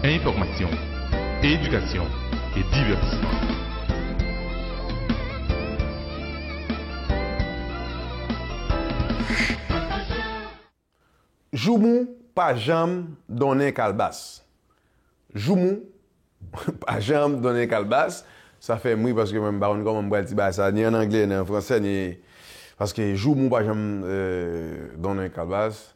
information, éducation et divertissement. Joumou, pas jamais donner calbas. Joumou, pas jamais donner calbas. Ça fait moi parce que même baron comme on dit ça ni en anglais ni en français ni parce que joumou pas jamais donner calbas.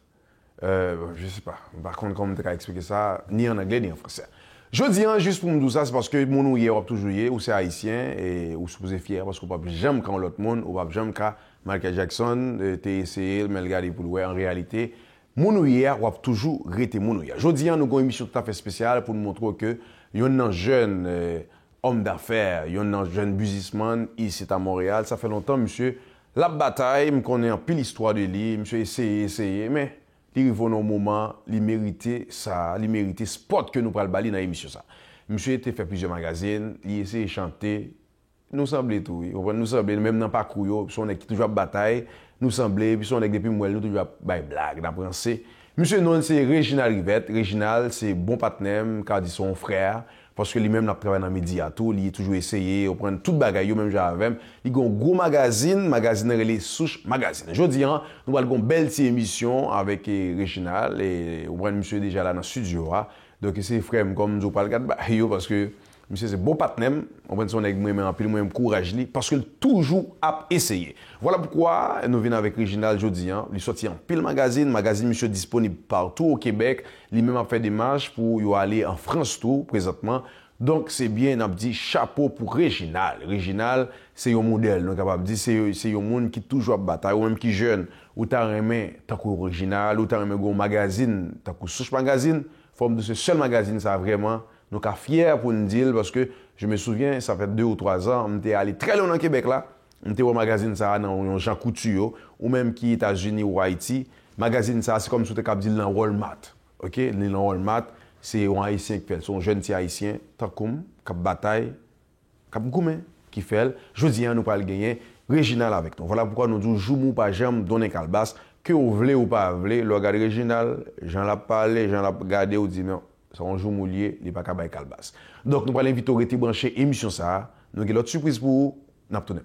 Je sais pas. Par contre comment tu expliquer ça ni en anglais ni en français. Je dis juste pour me dire ça c'est parce que mon hier ou toujours hier ou c'est haïtien et ou supposé fier parce qu'on pas jamais quand l'autre monde ou pas jamais quand Michael Jackson t'es essayé mais regarder pour le en réalité Mounouia ou toujours rester Mounouia. Jodi an nous avons une émission tout à fait spéciale pour nous montrer que yon jeune homme d'affaires, yon jeune businessman ici à Montréal, ça fait longtemps monsieur la bataille, me connaît en pile histoire de lui, monsieur essayé mais il arrive au moment, il méritait ça, il méritait spot que nous pral bali dans l'émission ça. Monsieur était fait plusieurs magazines, il essayé de chanter, nous semblait tout, nous semblait même dans parcours yo, on est toujours à bataille. Nous semblait, puis on est depuis moi, nous toujours bail blague, d'apprécier. Monsieur non, c'est Réginal Rivette. Réginal, c'est bon partenaire, car dit son frère, parce que lui-même n'a travaillé dans les médias, tout, il a toujours essayé, on prend toute bagaille, même j'avais. Il a un gros magazine les Souches Magazine. Je dis, nous avons une belle émission avec Réginal, et on prend monsieur déjà là dans le studio, donc c'est frère, comme nous parlons de parce que monsieur, c'est bon partenaire, on prend son avec moi-même en pile, moi-même courage, parce qu'il toujours a essayé. Voilà pourquoi nous venons avec Réginal jeudi, il sorti en pile magazine, monsieur disponible partout au Québec, lui-même a fait des marches pour y aller en France tout, présentement. Donc, c'est bien, on a dit chapeau pour Réginal. Réginal, c'est un modèle, nous capable de dire, c'est un monde qui toujours à bataille, ou même qui jeune, ou t'as aimé, t'as qu'au Réginal, ou t'as aimé un magazine, t'as qu'au Souche Magazine, forme de ce seul magazine, ça vraiment, nous sommes fiers pour nous dire, parce que je me souviens, ça fait 2 ou 3 ans, on était allé très loin au Québec là, on était au magazine ça dans Jean Couture, ou même qui États-Unis ou Haïti. Magazine ça, c'est comme si tu avais dit dans Walmart. OK? Dans Walmart, c'est un haïtien qui fait, c'est un jeune haïtien, tant comme, qui bataille, qui goumé, qui fait. Je dis, nous pas le gagner, Réginal avec nous. Voilà pourquoi nous disons, joumou pas jamais donner calbas, que vous voulez ou pas voulez, le regard Réginal, j'en ai parlé, j'en ai regardé, ou dit non. Ça on joue moulier, il pas capable calbas. Donc nous allons inviter au rete brancher émission ça. Nous avons l'autre surprise pour vous. N'a pas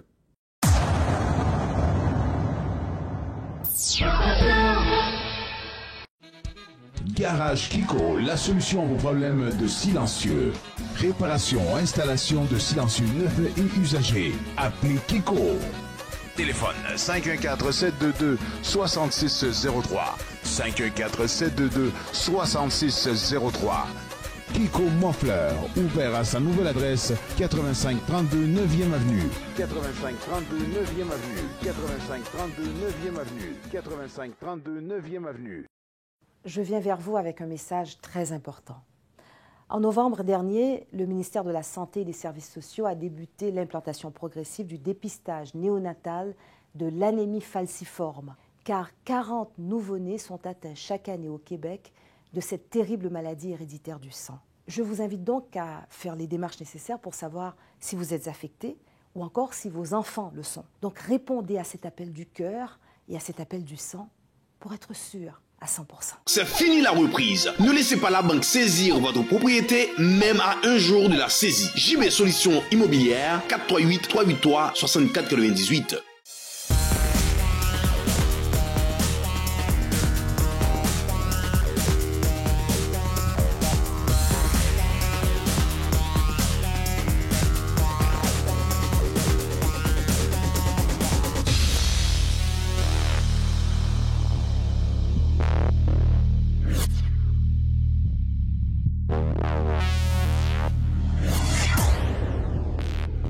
Garage Kiko, la solution à vos problèmes de silencieux. Réparation, installation de silencieux neufs et usagés. Appelez Kiko. Téléphone 514-722-6603. 514-722-6603. Kiko Moffleur, ouvert à sa nouvelle adresse 8532 9e Avenue. 8532 9e Avenue. 8532 9e Avenue. 8532 9e Avenue. Je viens vers vous avec un message très important. En novembre dernier, le ministère de la Santé et des Services sociaux a débuté l'implantation progressive du dépistage néonatal de l'anémie falciforme, car 40 nouveau-nés sont atteints chaque année au Québec de cette terrible maladie héréditaire du sang. Je vous invite donc à faire les démarches nécessaires pour savoir si vous êtes affecté ou encore si vos enfants le sont. Donc répondez à cet appel du cœur et à cet appel du sang pour être sûr à 100%. C'est fini la reprise. Ne laissez pas la banque saisir votre propriété, même à un jour de la saisie. JB Solutions Immobilières, 438-383-6498.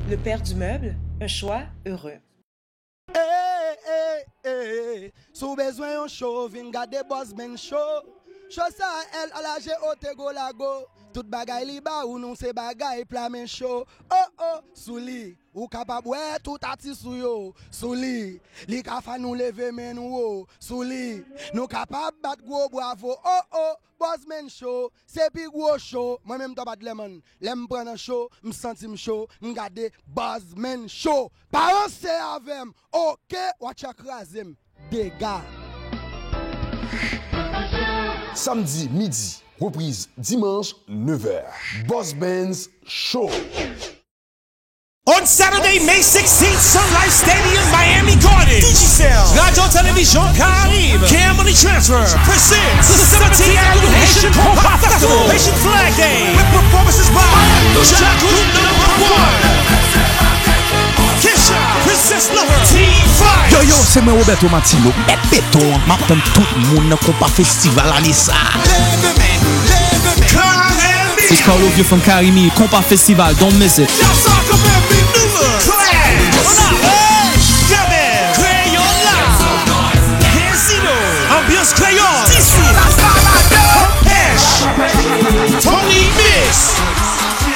Le père du meuble, un choix heureux. Sous besoin un show, vin gade Bossman show. Show ça elle à la GOT go la go. Tout bagay li ba ou non se bagay plamen show. Oh oh, souli, ou capable ouais tout ati sou yo. Souli, li ka fa nous lever men ou. Souli, nous capable bat gros bravo. Oh oh, Bossman show, c'est pi gros show. Moi même to bat lemon. Lem prend un show, me senti me show, m'gade Bossman show. Pensez avec OK, watch krasem. Dégâts. Samedi midi, reprise dimanche 9h. Boss Benz Show. On Saturday, May 16th, Sun Life Stadium, Miami Gardens. Digicel, Radio Television Caribe, Cam Money Transfer presents the 17th Annual Haitian Combat Festival, Haitian Flag Day, with performances by Jaco #1, Kesha, Princess Lover, T5. Yo yo, c'est moi Roberto Martino. Et béton, m'attend tout le monde compas festival à l'Issa. It's Carlo Vieux from Karimi, compas festival, don't miss it. Ambiance Crayon, DC, Tony Miss.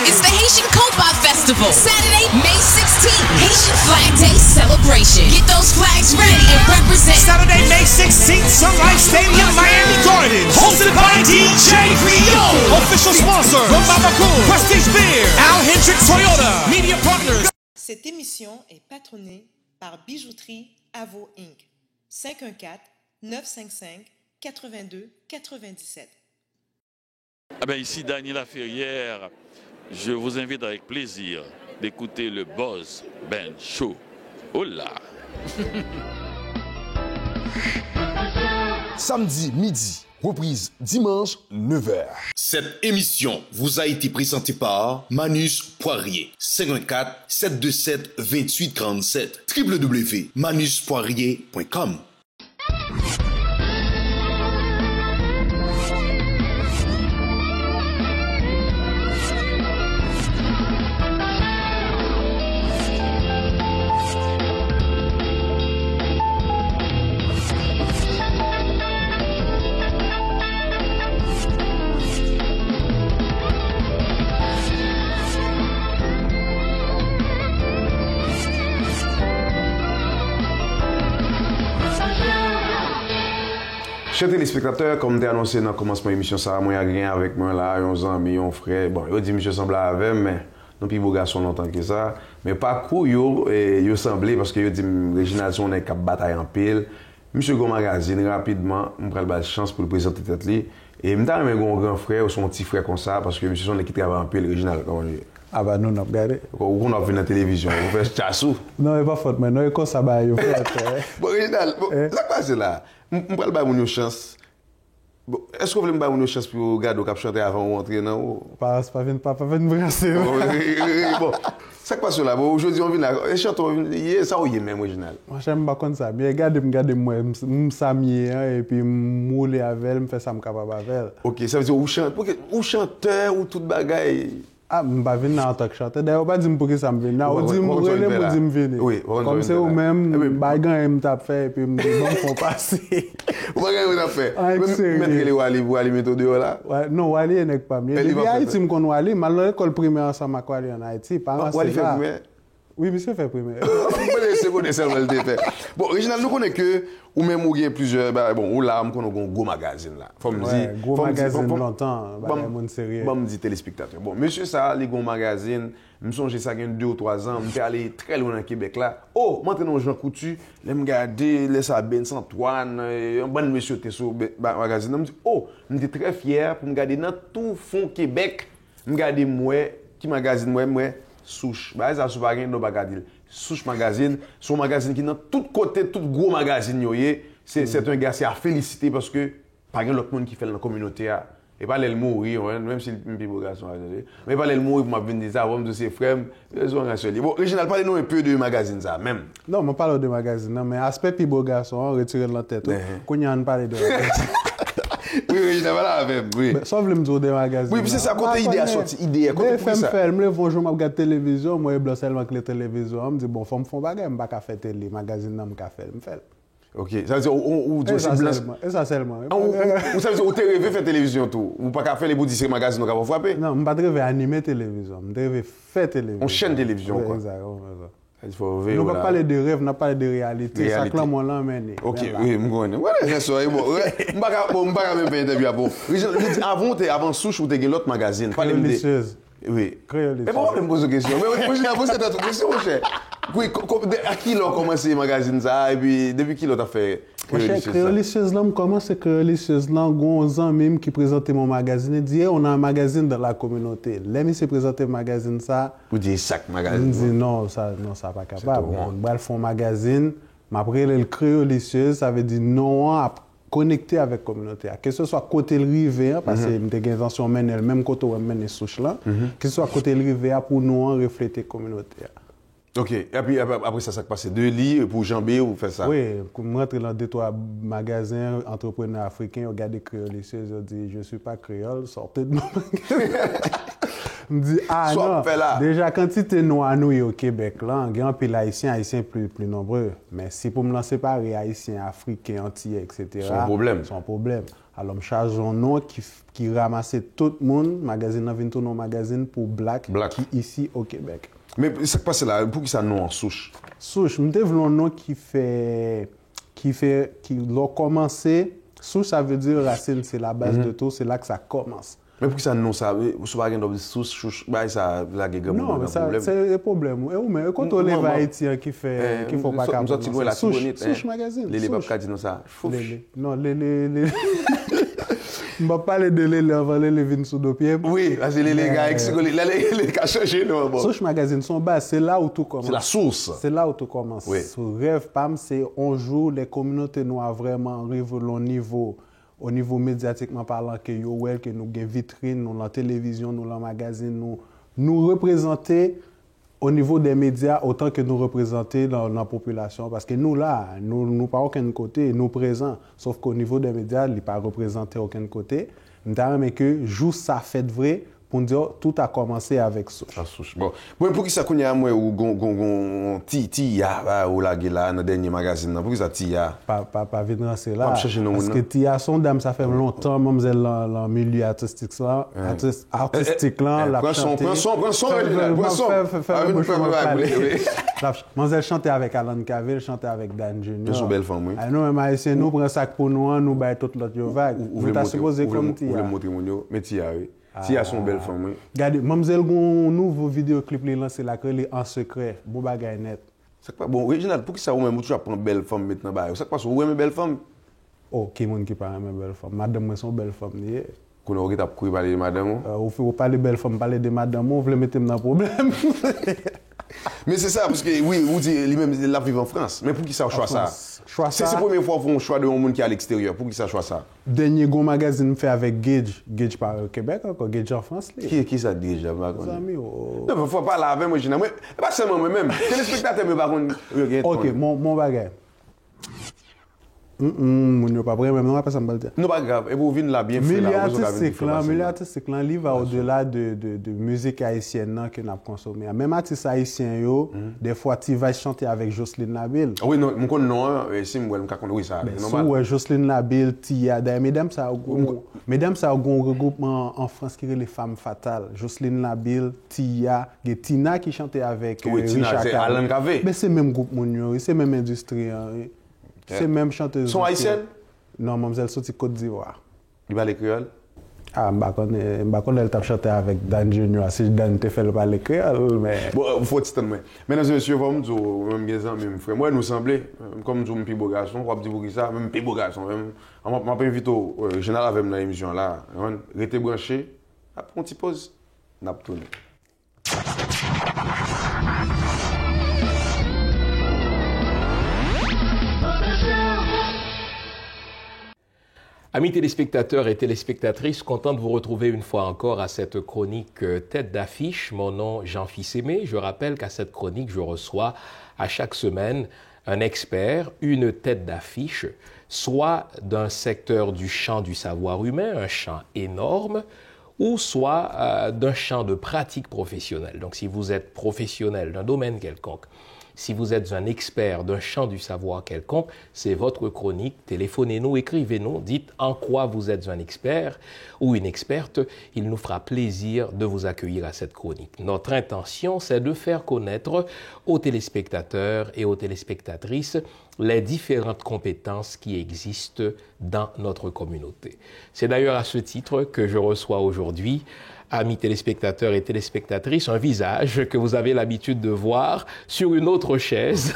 It's the Haitian Combat Festival, Saturday, May 16th, Haitian Flag Day celebration. Get those flags ready and represent. Saturday, May 16th, Sun Life Stadium, Miami Gardens. Hosted by DJ Rio. Official sponsor, Romabacoon, Prestige Beer, Al Hendricks Toyota, Media Partners. Cette émission est patronnée par Bijouterie Avo Inc. 514-955-82-97. Ah ben ici Daniela Ferrière, je vous invite avec plaisir d'écouter le Boss Ben Show. Oh là! Samedi midi, reprise dimanche 9h. Cette émission vous a été présentée par Manus Poirier. 514-727-2847. www.manuspoirier.com. Chers téléspectateurs, comme j'ai annoncé dans le commencement de l'émission, ça moi rien avec moi là, un ami, un frère. Bon, il dit monsieur semble avec mais non plus beau garçon longtemps que ça, mais parcours yo semblé parce que yo dit Réginald son est cap bataille en pile. Monsieur Gon Magazine rapidement, on prend la chance pour le présenter tête li et m'ta un grand frère ou son petit frère comme ça parce que monsieur son qui travaille en pile Réginald comment lui. Ah bah nous on a regardé. On a vu dans la télévision, on fait chassou. Non, c'est pas faute mais non comme ça bah yo fait. Bon Réginald, ça passe là. On parle pas une chance. Bon, est-ce que vous voulez me donner une chance pour regarder au cap chanter avant de rentrer non? Pas venir brasser. Bon, ça passe là. Bon, aujourd'hui on vient là. Et chanteur ça ou même original. Moi j'aime pas comme ça. Mais regarde moi m'samier et puis mouler avec, me faire ça me capable avec. OK, ça veut dire ou chanteur ou toute bagaille. Ah, je ne vais pas venir en tant que chanteur. D'ailleurs, pas dire pour que ça me vienne. On dit me venir. Oui, comme c'est vous-même, bagan me tape fait et puis me dit bon faut passer. Vous bagan vous fait. Mettre les Wally méthode là. Ouais, non, Wally n'est pas mieux. Depuis Haïti me connais Wally, malgré l'école primaire ensemble avec Wally en Haïti, parents Wally fait primaire. Oui, monsieur fait primaire. Bon, Réginald, nous connaissons que, ou même ou bien plusieurs, bon, ou là, on connaît un gros magazine là. Faut me dire. Gros magazine longtemps, mon sérieux. Bon, me dit téléspectateur. Bon, monsieur, ça, les gros magazines, je songe ça il y a 2 ou 3 ans, je suis allé très loin dans Québec là. Oh, maintenant, Jean Coutu, je me regarder, les Sabine Saint-Antoine, un bon monsieur était sur le magazine. Je me dis, oh, je suis très fier pour me regarder dans tout fond Québec, je me regarder moi, qui magazine moi. Souche, bah ça sou pas rien no bagadil. Souche magazine, son magazine qui dans tout côté, tout gros magazine yoyé, c'est un gars à féliciter parce que pas rien l'autre monde qui fait dans la communauté et pas le mourir même si le beau garçon mais pas le mourir pour m'a venir dire ça avant de ses frères, ils ont rassuré. Bon, Réginald parlez-nous un peu de magazine ça même. Non, on parle de magazine non, mais aspect plus beau garçon, on retire de la tête. Qu'on y en parler de Oui, Réginald voilà même, oui. Sauf le me des magazines. Oui, puis c'est ça côté idée à sortir, idée côté pour ça. Me lever un jour m'a regarder télévision, moi blanc seulement que la télévision, on me dit bon, faut me faire bagarre, me pas ka faire télé, magazine nan me ka faire, me fait. OK, ça veut dire ou c'est blanc. Essentiellement. Ou ça veut dire ou t'es rêvé faire télévision tout, ou pas ka faire les bouts magazine qu'on va frapper. Non, me pas rêver animer télévision, me rêver faire télévision. On chaîne télévision quoi. Exactement. Il faut veiller. On ne parle pas de rêve, on n'a pas de réalité. Ça clame on l'emmène. OK, oui, je connais. Voilà, ça bon. On pas même faire interview avant Souche ou t'es l'autre magazine, pas les oui. Mais pourquoi je me pose une question? Mais moi, je pose cette question, mon cher. Oui, à qui l'ont commencé le magazine ça? Et puis, depuis qui l'ont fait Créolicieuse là, comment c'est Créolicieuse là, gon même qui présentait mon magazine, il dit on a un magazine dans la communauté. Là, il s'est présenté le magazine ça. Vous dites sac magazine. Il dit non, ça pas capable. On va faire un magazine, mais après le Créolicieuse, ça veut dire non à connecter avec la communauté. Que ce soit côté le rivière, parce que j'ai intention de mener le même côté où on mène les souches là, que ce soit côté le rivière pour nous refléter la communauté. Ok, et puis après ça passe 2 lits pour jamber ou faire ça? Oui, pour moi, rentrer dans 2-3 magasins, entrepreneurs africains, regarder créolicieux, je dis, je ne suis pas créole, sortez de mon magasin. Je me dis, ah non, déjà quand tu es noir au Québec, là, il y a un peu haïtiens plus nombreux. Mais si pour me séparer haïtiens, africains, antillais, etc., c'est un problème. C'est un problème. Alors, je charge un nom qui ramasse tout le monde, magazine, vient tourner un magazine pour Black, qui ici au Québec. Mais ça passe là, pour qui ça nom en souche? Souche, je me un nom qui l'a commencé. Souche, ça veut dire racine, c'est la base de tout, c'est là que ça commence. Mais pour qui ça nom ça? Vous savez pas souche, ça la gueule. Non, mais c'est un problème. Mais quand on est haïtien qui faut pas capable. Souche magazine. Les papes disent non ça. Non, je ne vais pas parler de l'élé avant les vignes sous deux pieds. Oui, parce que les gars, les gars changent. Souche magazine, son bas, c'est là où tout commence. C'est la source. C'est là où tout commence. Oui. Sous rêve, PAM, c'est un jour, les communautés noires vraiment arrivent au niveau médiatiquement parlant, que nous avons des vitrines, nous avons la télévision, nous avons le magazine, nous représenter au niveau des médias autant que nous représenter dans la population. Parce que nous, là, nous pas aucun côté, nous présents. Sauf qu'au niveau des médias, il n'est pas représenté aucun côté. Mais que juste ça fait vrai pour dire tout a commencé avec Souche. Bon, pour qui ça connaît à moi ou gon Tia ou la gueule dans dernier magazine, pour qui ça Tia? Pas vite c'est là. Parce que Tia son dame ça fait longtemps même elle dans le milieu artistique là, la prends son Mademoiselle chantait avec Alan Cavill, chantait avec Dan Junior. C'est une belle femme, oui. Nous même haïtien nous prend ça pour nous, nous bail toute l'autre vague. Vous t'a supposé comme Tia. Vous le montrer mais Tia oui. Tia son belle femme, oui. Regardez, mademoiselle gon nouveau vidéoclip li lancé la créé en secret, bon bagay net. C'est pas bon, original pour qui ça ou même tu prend belle femme maintenant ba. Ça passe ou même belle femme. Oh, qui monde qui parle même belle femme. Madame moi son belle femme lié. Qu'on aurait t'a courir parler de madame. Ou faut parler belle femme, parler de madame, on veut mettre dans problème. Mais c'est ça, parce que oui, vous dites lui-même la vivre en France. Mais pour qui ça choix ça? C'est la première fois qu'on choix de un monde qui est à l'extérieur. Pour qui ça choix ça? Dernier gros magazine fait avec Gage par Québec, encore Gage en France. Qui ça Gage? Amis. Non, il ne faut pas la avec moi, je pas seulement moi-même. Téléspectateur, mais par contre. Ok, mon bagage. Mon pas vrai, même non, pas ça me dire. Non, pas grave. Et vous venez là bien fait là. Milieu artistique là, il va au-delà de musique haïtienne que nous avons consommé. Même artiste haïtien yo, des fois tu vas chanter avec Jocelyne Nabil. Oui, non, mon con non, si moi me connais oui ça. Ouais, Jocelyne Nabil, Tia, mesdames ça a un regroupement en France qui est les femmes fatales. Jocelyne Nabil, Tia, Tina qui chantait avec Richard c'est Alan Cavé. Mais c'est même groupe mon c'est même industrie. C'est même chanteuse. Sont haïtiennes? Non, mademoiselle sorti Côte d'Ivoire. Il parle créole? Ah, elle t'a chanté avec Dan Junior. Si Dan te fait le parler créole, mais... Bon, faut dire moi. Mesdames et messieurs, vous me dites, même les amis, mes frères, moi, nous semblait, comme nous, un petit beau garçon, on va dire pour ça, même un petit beau garçon. On m'a invité au général avec dans l'émission là. Restez branchés. Après, on t'y pose. On a tourné. Amis téléspectateurs et téléspectatrices, content de vous retrouver une fois encore à cette chronique Tête d'affiche. Mon nom Jean Fils-Aimé. Je rappelle qu'à cette chronique, je reçois à chaque semaine un expert, une tête d'affiche, soit d'un secteur du champ du savoir humain, un champ énorme, ou soit d'un champ de pratique professionnelle. Donc si vous êtes professionnel d'un domaine quelconque, si vous êtes un expert d'un champ du savoir quelconque, c'est votre chronique. Téléphonez-nous, écrivez-nous, dites en quoi vous êtes un expert ou une experte. Il nous fera plaisir de vous accueillir à cette chronique. Notre intention, c'est de faire connaître aux téléspectateurs et aux téléspectatrices les différentes compétences qui existent dans notre communauté. C'est d'ailleurs à ce titre que je reçois aujourd'hui, amis téléspectateurs et téléspectatrices, un visage que vous avez l'habitude de voir sur une autre chaise,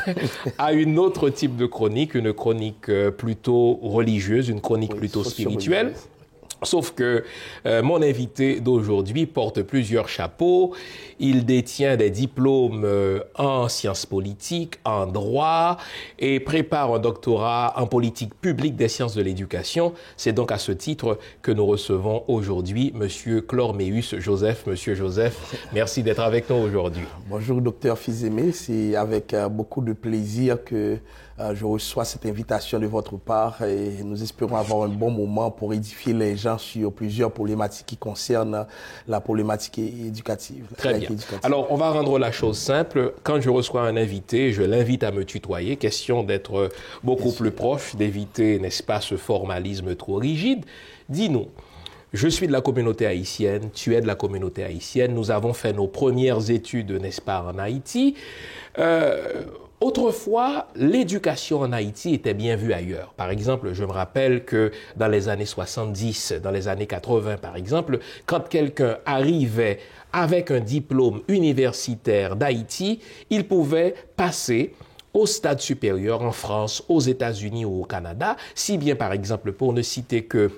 à une autre type de chronique, une chronique plutôt religieuse, une chronique plutôt spirituelle. Sauf que mon invité d'aujourd'hui porte plusieurs chapeaux. Il détient des diplômes en sciences politiques, en droit et prépare un doctorat en politique publique des sciences de l'éducation. C'est donc à ce titre que nous recevons aujourd'hui Monsieur Chlorméus Joseph. Monsieur Joseph, merci d'être avec nous aujourd'hui. Bonjour, docteur Fils-Aimé. C'est avec beaucoup de plaisir que je reçois cette invitation de votre part et nous espérons avoir un bon moment pour édifier les gens sur plusieurs problématiques qui concernent la problématique éducative. Très bien. Alors, on va rendre la chose simple. Quand je reçois un invité, je l'invite à me tutoyer. Question d'être beaucoup plus proche, d'éviter, n'est-ce pas, ce formalisme trop rigide. Dis-nous, je suis de la communauté haïtienne, tu es de la communauté haïtienne. Nous avons fait nos premières études, n'est-ce pas, en Haïti. Autrefois, l'éducation en Haïti était bien vue ailleurs. Par exemple, je me rappelle que dans les années 70, dans les années 80 par exemple, quand quelqu'un arrivait avec un diplôme universitaire d'Haïti, il pouvait passer au stade supérieur en France, aux États-Unis ou au Canada, si bien par exemple, pour ne citer que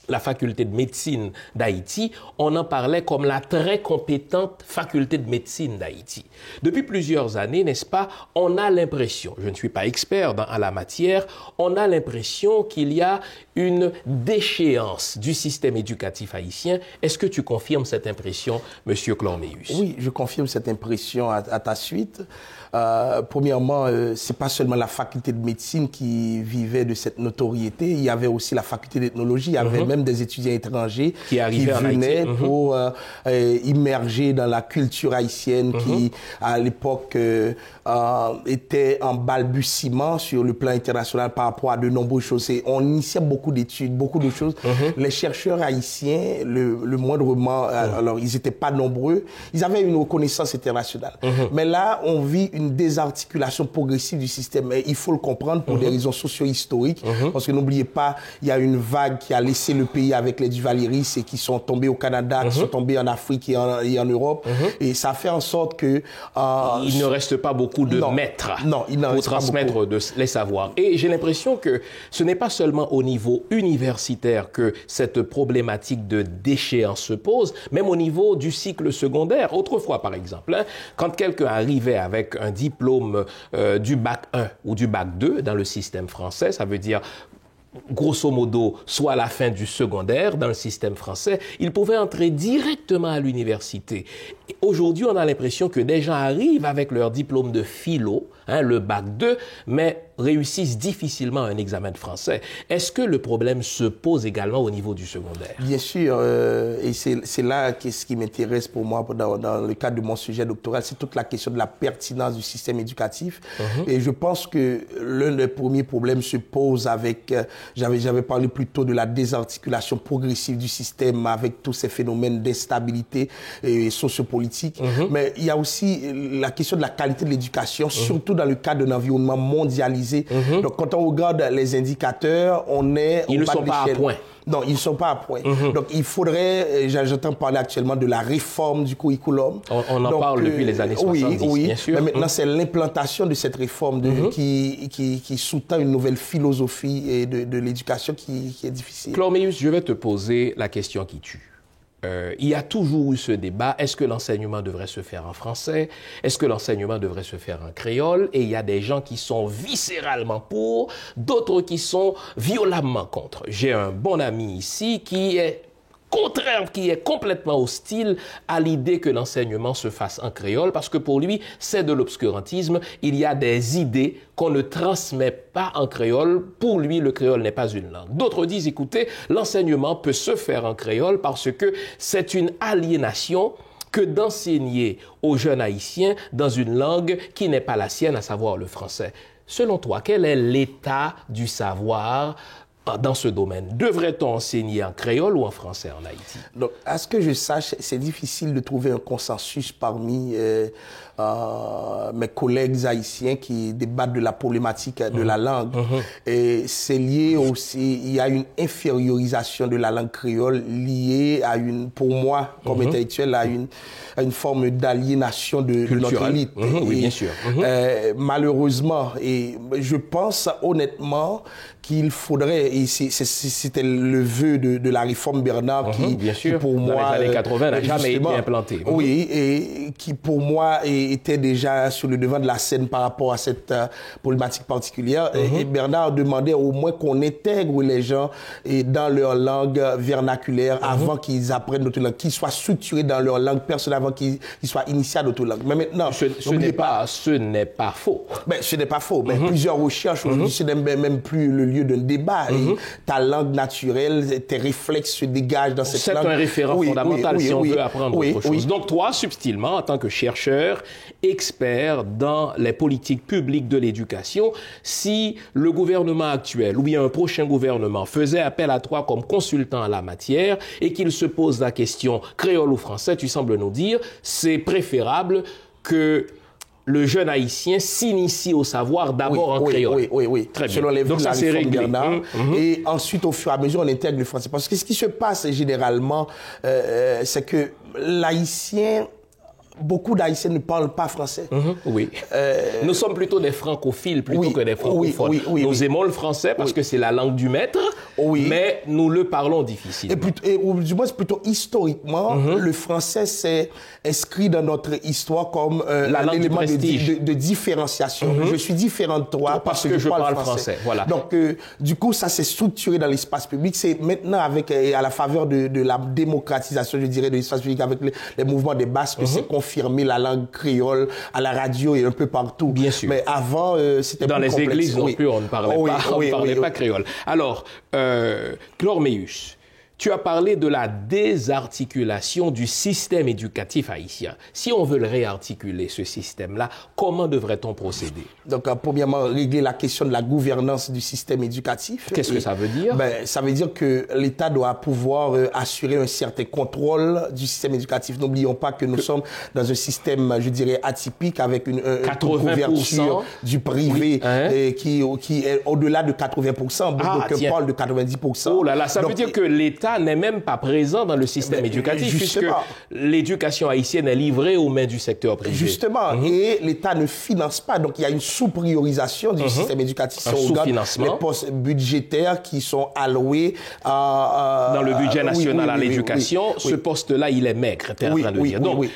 la faculté de médecine d'Haïti, on en parlait comme la très compétente faculté de médecine d'Haïti. Depuis plusieurs années, n'est-ce pas, on a l'impression, je ne suis pas expert à la matière, on a l'impression qu'il y a une déchéance du système éducatif haïtien. Est-ce que tu confirmes cette impression, Monsieur Chlorméus? Oui, je confirme cette impression à ta suite. Premièrement, c'est pas seulement la faculté de médecine qui vivait de cette notoriété, il y avait aussi la faculté d'ethnologie, il y avait même des étudiants étrangers qui venaient pour immerger dans la culture haïtienne qui, à l'époque, était en balbutiement sur le plan international par rapport à de nombreuses choses. Et on initiait beaucoup d'études, beaucoup de choses. Les chercheurs haïtiens, le moindrement, alors ils n'étaient pas nombreux, ils avaient une reconnaissance internationale. Mais là, on vit une désarticulation progressive du système. Et il faut le comprendre pour des raisons socio-historiques, parce que n'oubliez pas, il y a une vague qui a laissé le pays avec les Duvalier et qui sont tombés au Canada, qui sont tombés en Afrique et en Europe. Et ça fait en sorte que... il ne reste pas beaucoup de maîtres pour transmettre les savoirs. Et j'ai l'impression que ce n'est pas seulement au niveau universitaire que cette problématique de déchéance se pose, même au niveau du cycle secondaire. Autrefois, par exemple, quand quelqu'un arrivait avec un diplôme du bac 1 ou du bac 2 dans le système français, ça veut dire grosso modo, soit à la fin du secondaire dans le système français, il pouvait entrer directement à l'université. Aujourd'hui, on a l'impression que des gens arrivent avec leur diplôme de philo, le bac 2, mais réussissent difficilement un examen de français. Est-ce que le problème se pose également au niveau du secondaire? Bien sûr, et c'est là ce qui m'intéresse pour moi dans le cadre de mon sujet doctoral, c'est toute la question de la pertinence du système éducatif. Et je pense que l'un des premiers problèmes se pose avec, j'avais parlé plutôt de la désarticulation progressive du système avec tous ces phénomènes d'instabilité sociopolitique. Mais il y a aussi la question de la qualité de l'éducation, surtout dans le cadre d'un environnement mondialisé. Donc, quand on regarde les indicateurs, on est... Ils ne sont pas à point. Non, ils ne sont pas à point. Donc, il faudrait, j'entends parler actuellement de la réforme du curriculum. On en parle depuis les années 70, bien sûr. Mais maintenant, c'est l'implantation de cette réforme qui sous-tend une nouvelle philosophie de l'éducation qui est difficile. Chlorméus, je vais te poser la question qui tue. Il y a toujours eu ce débat, est-ce que l'enseignement devrait se faire en français? Est-ce que l'enseignement devrait se faire en créole? Et il y a des gens qui sont viscéralement pour, d'autres qui sont violemment contre. J'ai un bon ami ici qui est contraire, qui est complètement hostile à l'idée que l'enseignement se fasse en créole, parce que pour lui, c'est de l'obscurantisme. Il y a des idées qu'on ne transmet pas en créole. Pour lui, le créole n'est pas une langue. D'autres disent, écoutez, l'enseignement peut se faire en créole parce que c'est une aliénation que d'enseigner aux jeunes haïtiens dans une langue qui n'est pas la sienne, à savoir le français. Selon toi, quel est l'état du savoir dans ce domaine. Devrait-on enseigner en créole ou en français en Haïti? Donc, à ce que je sache, c'est difficile de trouver un consensus parmi mes collègues haïtiens qui débattent de la problématique de la langue. Et c'est lié aussi, il y a une infériorisation de la langue créole liée à une, pour moi, comme intellectuel, à une forme d'aliénation de notre élite. Oui, bien sûr. Malheureusement, et je pense honnêtement qu'il faudrait, et c'était le vœu de la réforme Bernard qui, bien sûr, pour moi, dans les années 80 n'a jamais été implanté. Oui, et qui pour moi était déjà sur le devant de la scène par rapport à cette problématique particulière. Et Bernard demandait au moins qu'on intègre les gens dans leur langue vernaculaire avant qu'ils apprennent notre langue, qu'ils soient structurés dans leur langue personnelle avant qu'ils soient initiés à notre langue. Mais maintenant, ce n'est pas faux. Ben, ce n'est pas faux. Mais plusieurs recherches aujourd'hui, ce n'est même plus le lieu d'un débat. Et ta langue naturelle, tes réflexes se dégagent dans cette langue. C'est un référent fondamental si on veut apprendre autre chose. Donc toi, subtilement, en tant que chercheur, expert dans les politiques publiques de l'éducation, si le gouvernement actuel ou bien un prochain gouvernement faisait appel à toi comme consultant en la matière et qu'il se pose la question créole ou français, tu sembles nous dire, c'est préférable que le jeune haïtien s'initie au savoir d'abord en créole. Oui. Très bien. Selon les Donc ça, c'est réglé. Bernard. Et ensuite, au fur et à mesure, on intègre le français. Parce que ce qui se passe généralement, c'est que l'haïtien, beaucoup d'Haïtiens ne parlent pas français. Oui. Nous sommes plutôt des francophiles plutôt que des francophones. Nous aimons le français parce que c'est la langue du maître, mais nous le parlons difficilement. Ou du moins, c'est plutôt historiquement, le français s'est inscrit dans notre histoire comme l'élément de différenciation. Je suis différent de toi parce que je parle français. Voilà. Donc, du coup, ça s'est structuré dans l'espace public. C'est maintenant, à la faveur de la démocratisation, je dirais, de l'espace public, avec les mouvements des basses, que c'est confirmer la langue créole à la radio et un peu partout. Bien sûr. Mais avant, c'était dans plus complexe. Dans les églises non plus, on ne parlait pas créole. Alors, Chlorméus, tu as parlé de la désarticulation du système éducatif haïtien. Si on veut le réarticuler, ce système-là, comment devrait-on procéder? Donc, premièrement, régler la question de la gouvernance du système éducatif. Qu'est-ce que ça veut dire? Ça veut dire que l'État doit pouvoir assurer un certain contrôle du système éducatif. N'oublions pas que nous sommes dans un système, je dirais, atypique avec une couverture du privé qui est au-delà de 80%. Donc, parle de 90%. Oh là là, ça veut dire que l'État n'est même pas présent dans le système éducatif puisque l'éducation haïtienne est livrée aux mains du secteur privé. Justement, et l'État ne finance pas. Donc, il y a une sous-priorisation du système éducatif. Un sous-financement. Les postes budgétaires qui sont alloués dans le budget national à l'éducation. Ce poste-là, il est maigre, tu es en train de dire. Donc,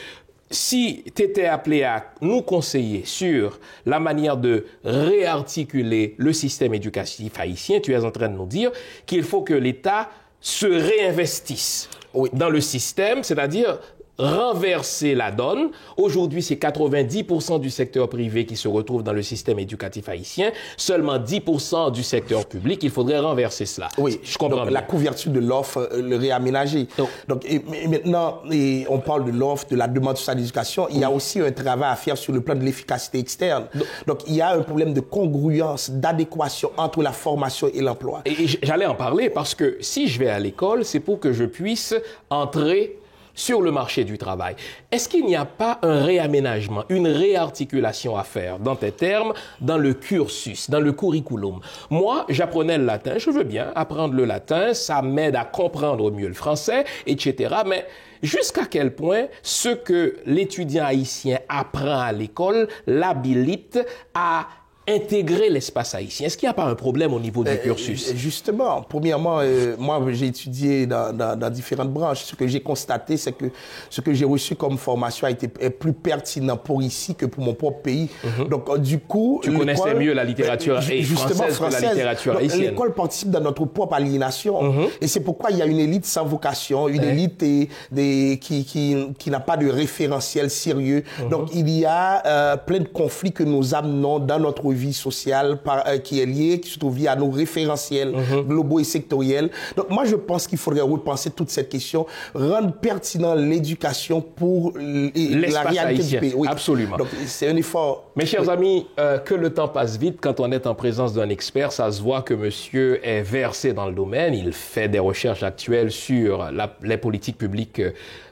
si tu étais appelé à nous conseiller sur la manière de réarticuler le système éducatif haïtien, tu es en train de nous dire qu'il faut que l'État se réinvestissent dans le système, c'est-à-dire renverser la donne. Aujourd'hui, c'est 90% du secteur privé qui se retrouve dans le système éducatif haïtien, seulement 10% du secteur public. Il faudrait renverser cela. Oui, je comprends. Donc, la couverture de l'offre, le réaménager. Donc, maintenant, on parle de l'offre, de la demande sur l'éducation. Il y a aussi un travail à faire sur le plan de l'efficacité externe. Donc, il y a un problème de congruence, d'adéquation entre la formation et l'emploi. Et j'allais en parler parce que si je vais à l'école, c'est pour que je puisse entrer sur le marché du travail. Est-ce qu'il n'y a pas un réaménagement, une réarticulation à faire, dans tes termes, dans le cursus, dans le curriculum? Moi, j'apprenais le latin, je veux bien apprendre le latin, ça m'aide à comprendre mieux le français, etc. Mais jusqu'à quel point ce que l'étudiant haïtien apprend à l'école l'habilite à intégrer l'espace haïtien? Est-ce qu'il n'y a pas un problème au niveau du cursus? Justement, premièrement, moi j'ai étudié dans différentes branches. Ce que j'ai constaté, c'est que ce que j'ai reçu comme formation est plus pertinent pour ici que pour mon propre pays. Donc du coup, tu connaissais mieux la littérature française que la littérature haïtienne. L'école participe dans notre propre aliénation. Et c'est pourquoi il y a une élite sans vocation, une élite qui n'a pas de référentiel sérieux. Donc il y a plein de conflits que nous amenons dans notre vie vie sociale qui est liée, surtout via nos référentiels globaux et sectoriels. Donc moi, je pense qu'il faudrait repenser toute cette question, rendre pertinent l'éducation pour la réalité haïtien. du pays. Oui. Absolument. Donc c'est un effort. Mes chers amis, que le temps passe vite quand on est en présence d'un expert. Ça se voit que monsieur est versé dans le domaine. Il fait des recherches actuelles sur les politiques publiques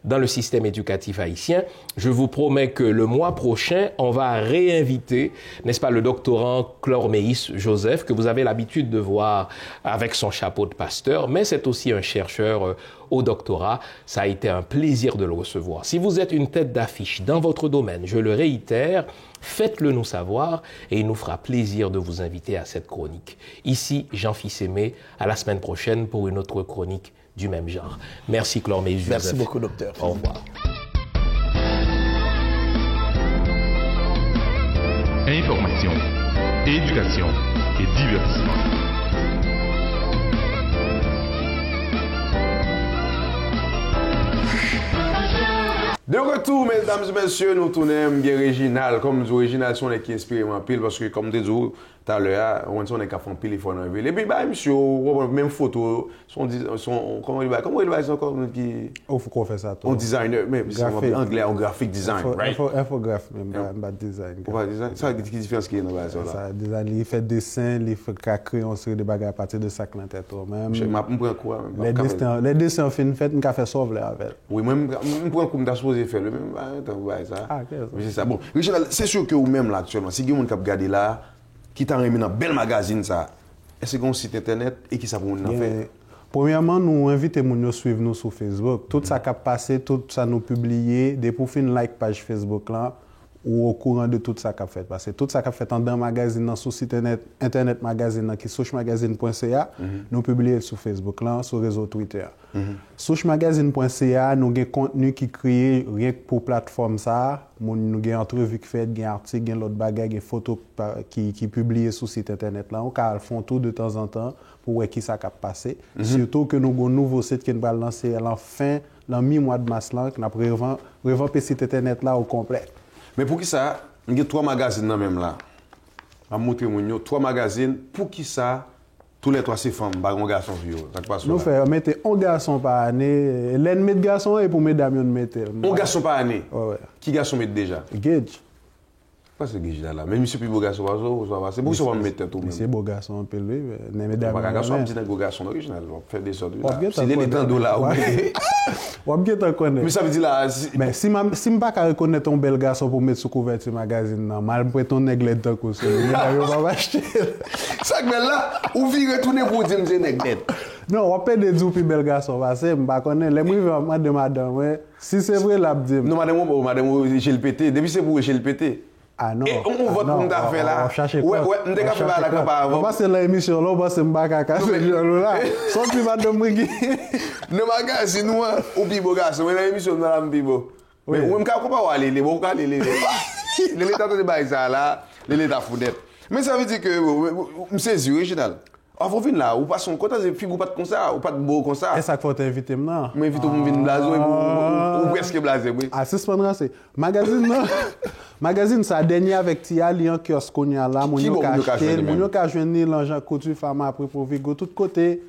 dans le système éducatif haïtien. Je vous promets que le mois prochain, on va réinviter, n'est-ce pas, le doctorant Clorméis Joseph, que vous avez l'habitude de voir avec son chapeau de pasteur, mais c'est aussi un chercheur au doctorat. Ça a été un plaisir de le recevoir. Si vous êtes une tête d'affiche dans votre domaine, je le réitère, faites-le nous savoir et il nous fera plaisir de vous inviter à cette chronique. Ici, Jean-Fils Aimé, à la semaine prochaine pour une autre chronique du même genre. Merci Clorméis Joseph. Merci beaucoup, docteur. Au revoir. Information, éducation et divertissement. De retour, mesdames et messieurs, nous tournons bien original. Comme nous original, sont les qui inspirent en pile parce que comme tu dis tout à l'heure, on est qu'à faire pile il faut en ville. Et puis bah monsieur, même photo, comment il va encore qui faut qu'on fait ça toi. On designer, même anglais en graphic design, right? Infographe même pas design. Pas design. Ça qui différence qui est dans là. Ça design, il fait dessin, il fait créer on série de bagages à partir de ça que dans tête même. Je m'apprends quoi les dessins fin fait, on fait sauver avec. Oui, même on prend comme supposé faire le même ça. Ah, c'est ça. Bon, Richard, c'est sûr que vous même là actuellement, si quelqu'un qui a regardé là qui t'a remis dans bel magazine ça. Est-ce qu'on site internet et qui ça pour nous faire? Premièrement, nous invitons nous suivre nous sur Facebook. Tout ça qui a passé, tout ça nous publié, des pour faire like page Facebook là ou au courant de tout ça qui a fait parce que tout ça qui a fait dans un magazine sur site internet magazine qui souchemagazine.ca, nous publions sur Facebook là, sur réseau Twitter. Souchemagazine.ca, nous avons contenu qui créé rien que pour plateforme ça, nous avons entrevue qui fait, des articles, des autres bagages, des photos qui publiées sur site internet là, on font tout de temps en temps pour voir qui ça a passé. Surtout que nous avons un nouveau site qui va lancer à la fin, dans mi-mois de mars là, qui a revampé le site internet là au complet. Mais pour qui ça, il y a 3 magazines même là. Je vais montrer 3 magazines. Pour qui ça, tous les 3 c'est femmes, un garçon vieux. Nous faisons mettre un garçon par année. L'ennemi de garçon et pour mesdames, nous mettons. Un garçon par année? Ouais. Qui garçon met déjà? Gage. Pas ce Gage là. Mais monsieur plus beau garçon, c'est pour ça qu'on va mettre tout. C'est beau garçon, un peu lui. Mesdames. Pas garçon, un petit garçon original. On fait des sortes. C'est les $10 là. Mais ça veut dire là. Mais si je ne peux pas reconnaître un bel garçon pour mettre sous couverture magazine, je vais prendre un nèglet de temps. Je ne vais pas acheter. Ça que là, ou vient retourner pour dire que c'est nèglet. Non, on peut dire que bel garçon parce que je ne connais pas. Les mouvements de madame, si c'est vrai, là, je dis. Non, madame, j'ai le pété. Depuis c'est pour j'ai le pété. Ah non. Et on vote pour nous faire là. On cherche quoi? Ouais, on décapé par la campagne avant. On passe l'émission là, on passe Mbaka casser là. Sans plus madame Mugui. Ne magazine nous ou bibo garçon, mais l'émission dans la bibo. Mais on me capable pas aller, les bon aller les. Les états de bail ça là, les états foudet. Mais ça veut dire que c'est original. Avant venir là, ou pas son content de figure pas comme ça, ou pas de beau comme ça. Et ça faut t'inviter maintenant. Mais invite pour venir blazo ou presque blasé oui. Ah suspendre c'est magazine non. Magazine ça dernier avec Tia Lian kiosque konya là, mon yo ka joindre l'argent couture femme après pour vigo tout côté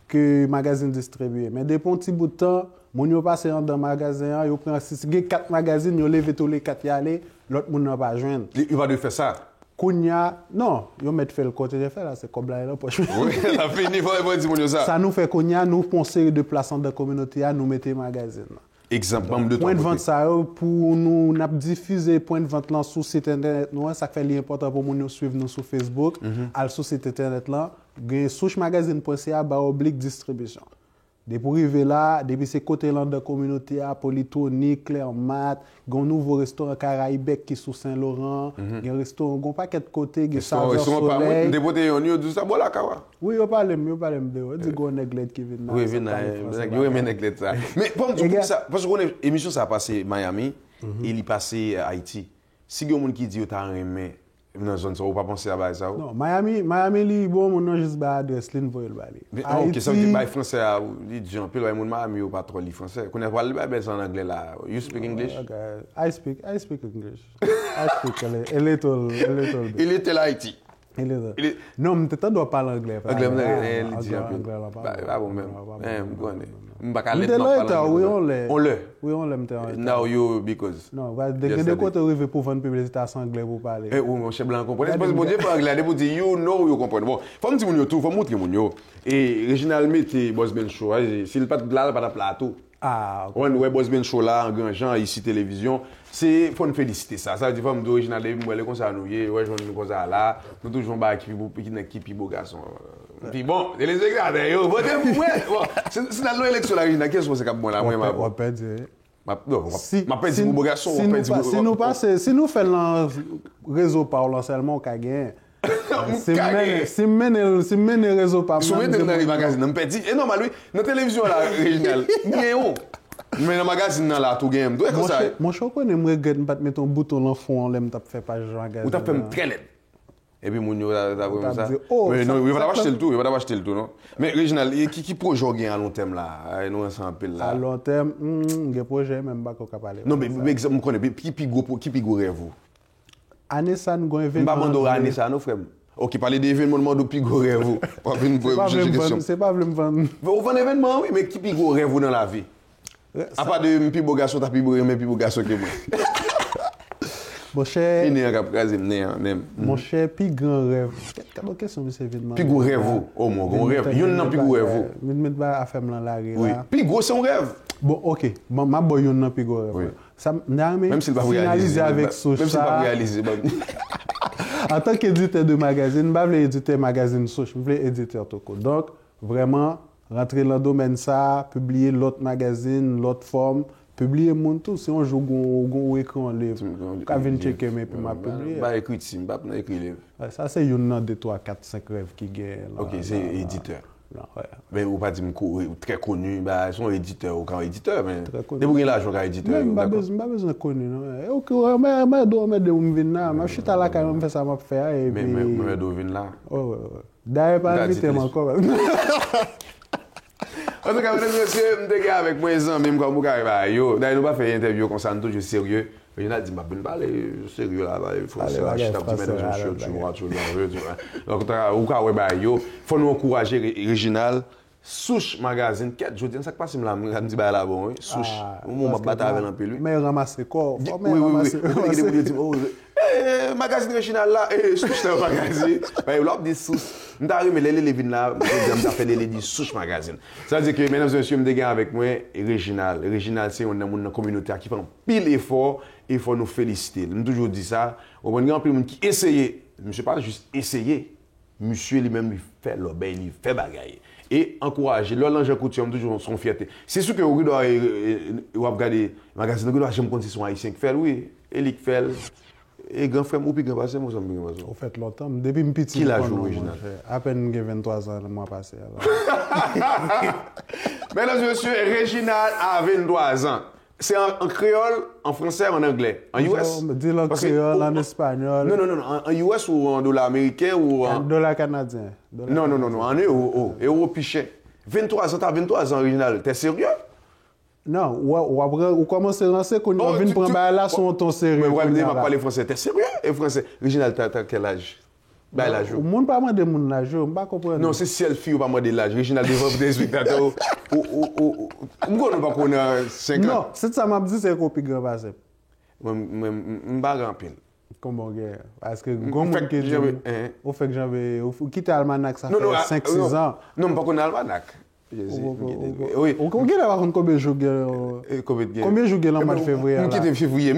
que magazine distribué. Mais depuis un petit bout de temps, mon yo passe dans magasin, yo prend 4 magazines, yo levé tous les 4 y aller, l'autre moun n'a pas joindre. Il va de faire ça. Kounya, non, yo met fait le côté de faire là, c'est comme là poche. Oui, la fini, faut dire mon ça. Ça nous fait Kounya, nous pon série de places dans la communauté, nous mettez magazine. Exemple de point de vente ça pour nous n'a diffuser point de vente là sur site internet nous ça fait l'important pour nous suivre nous sur Facebook, al sur site internet là, gain souchemagazine.ca / distribution. Depuis arriver là, depuis ces côtés là de la communauté, Polytonique, Clermat, il y a un nouveau restaurant Caraïbec qui est sous Saint-Laurent, il y a un restaurant, il y a un paquet de côtés, il y a Saveur Soleil. Des côtés, on y a du sabot là, kawa. Oui, on parle de il y a un néglet qui vient là. Oui, il y a un néglet ça. Mais pour ça, parce que l'émission ça a passé Miami, et il est passé Haïti. Si il y a quelqu'un qui dit que tu as un aimé, dans zone ça ou pas penser à ça? Non, Miami li bon mon nom juste ba adresse lin voyel ba li. OK, ça veut dire ba français dit Jean Pierre mon Miami ou pas trop li français. Connais pas le ba en anglais là. You speak English? Okay. I speak English. I speak a little bit. Il était là Haïti. Non, mais tu dois parler anglais. Anglais, il dit un peu. Pas bon même. On le. Oui, on l'aime. Now you because. Non, de quoi tu arrives pour vendre publicité à anglais pour parler. Oui, mon cher blanc comprend. C'est parce que mon Dieu pas anglais, pour dire you know you comprend. Bon, faut me dire mon tout, faut montrer mon yo. Et Réginal mettez Boss Ben Show, s'il pas là pas de plateau. Ah, OK. On Boss Ben Show là en grand Jean ici télévision, c'est faut nous féliciter ça. Ça veut dire faut me original moi comme ça nous ouais joindre comme ça là, nous toujours ba qui beau garçon. Puis bon, les regarder yo, votez pour moi. Bon, c'est dans l'élection la Réginal qu'est-ce que c'est cap bon là moi on peut dire si nous faisons le réseau par seulement qu'on gagne. Si mène réseau par si mène dans les magazines, on peut dire et normal oui, dans télévision là Réginal. Mais dans le magazine là tout game. Toi comme ça. Mon choc on aimerait pas mettre un bouton dans fond, on l'aime t'a fait page magazine. Ou t'a fait très laid. Et puis mon yo là comme ça. Mais non, il va pas acheter le tout, non. Mais Réginal, qui projet gain à long terme là, nous ensemble là. À long terme, des projets même pas qu'on parler. Non mais exemple me connaît qui gros rêve vous. Année ça nous un événement. Pas mandor année ça nos frères. OK, parler d'événement de plus gros rêve vous. Pas une question. C'est pas vraiment. Vous vend événement oui, mais qui plus gros rêve vous dans la vie? À part de plus beau garçon, t'as plus beau garçon que moi. Mon cher, mon cher, plus grand rêve. Quelle question de cet événement? Plus gros rêve, oh mon grand rêve. Il y en a plus gros rêve. Je ne pas à faire la rêve. Oui, plus gros c'est un rêve. Bon, OK. Ma boy, il y en a plus gros rêve. Ça, même s'il va réaliser avec Socha. Même s'il va réaliser. En tant qu'éditeur de magazine, je ne veux pas éditer magazine Socha, je veux éditeur Toko. Donc, vraiment, rentrer dans le domaine ça, publier l'autre magazine, l'autre forme. Publier mon tout, si on joue au écran livre, quand vient checker mais puis m'a publié. Bah écrit sim, bah pas écrit livre. Ça c'est une 2 3 4 5 rêves qui gagne. OK, c'est éditeur. Ouais. Mais ou pas dire très connu, bah ils sont éditeurs ou quand éditeur mais des pour l'argent quand éditeur. Pas besoin connu non. OK, mais doit mettre de me venir là, je suis là quand même fait ça m'a faire et puis mais doit venir là. Ouais. D'ailleurs pas invité encore. En tout cas, mesdames et messieurs, je suis avec moi, même quand vous arrivez. D'ailleurs, nous pas fait une interview comme ça, nous toujours sérieux. Il y en a dit, je ne parle sérieux là, il faut se racheter un petit peu dans un tu vois. Donc, il faut nous encourager Réginal. Souche magazine, 4 jours, ça passe là, je me dis là bon, Souche, on m'a battu avec un peu lui. Mais ramasser quoi? Oui. Magazine Réginal là, Souche dans le magazine. Mais il a dit Souche. Nous arrivons les Levin là, nous avons fait les Souche magazine. Ça veut dire que mesdames et messieurs, me dégagez avec moi Réginal. Réginal c'est une communauté qui fait un pile effort et il faut nous féliciter. Nous toujours dit ça, on a un peu de monde qui essaye, monsieur pas juste essayer. Monsieur lui-même il fait l'obéi, il fait bagaille. Et encourager. L'Ange Couture, toujours son fierté. C'est sûr que vous doit regarder le magazine, vous doit jamais compter son haïtien qui fait, oui. Eli qui fait. Et grand frère, ou puis grand passé, moi, ça me dit. Au fait, longtemps, depuis un petit. Qui l'a joué original? À peine 23 ans, le mois passé. Mesdames et messieurs, Réginal a 23 ans. C'est en créole, en français, en anglais. En US? Dis-le en créole, en espagnol. Non. En US ou en dollar américain ou en. Dollar canadien. Non. En euro. Euro pichet. 23 ans, t'as 23 ans original. T'es sérieux? Non. Ou commence à lancer quand on vient prendre là son ton sérieux. Mais vous allez pas parler français. T'es sérieux? Et français. Original, t'as quel âge? Bah, l'âge. Le monde pas demander mon âge, je ne pas comprendre. Non, c'est selfie ou pas demander l'âge. Original devant des spectateurs. Pourquoi on ne pas connaître 5 ans? Non, c'est ça m'a dit c'est qu'on peut grand passer. Je ne pas grand pile. Comment gars? Parce que comme que j'avais au fait que j'avais quitté Almanac ça fait 5-6 ans. Non, pas connaître Almanac. Oui. On gagne là combien de jours? Combien de jours dans le mois de février? Je quitte février.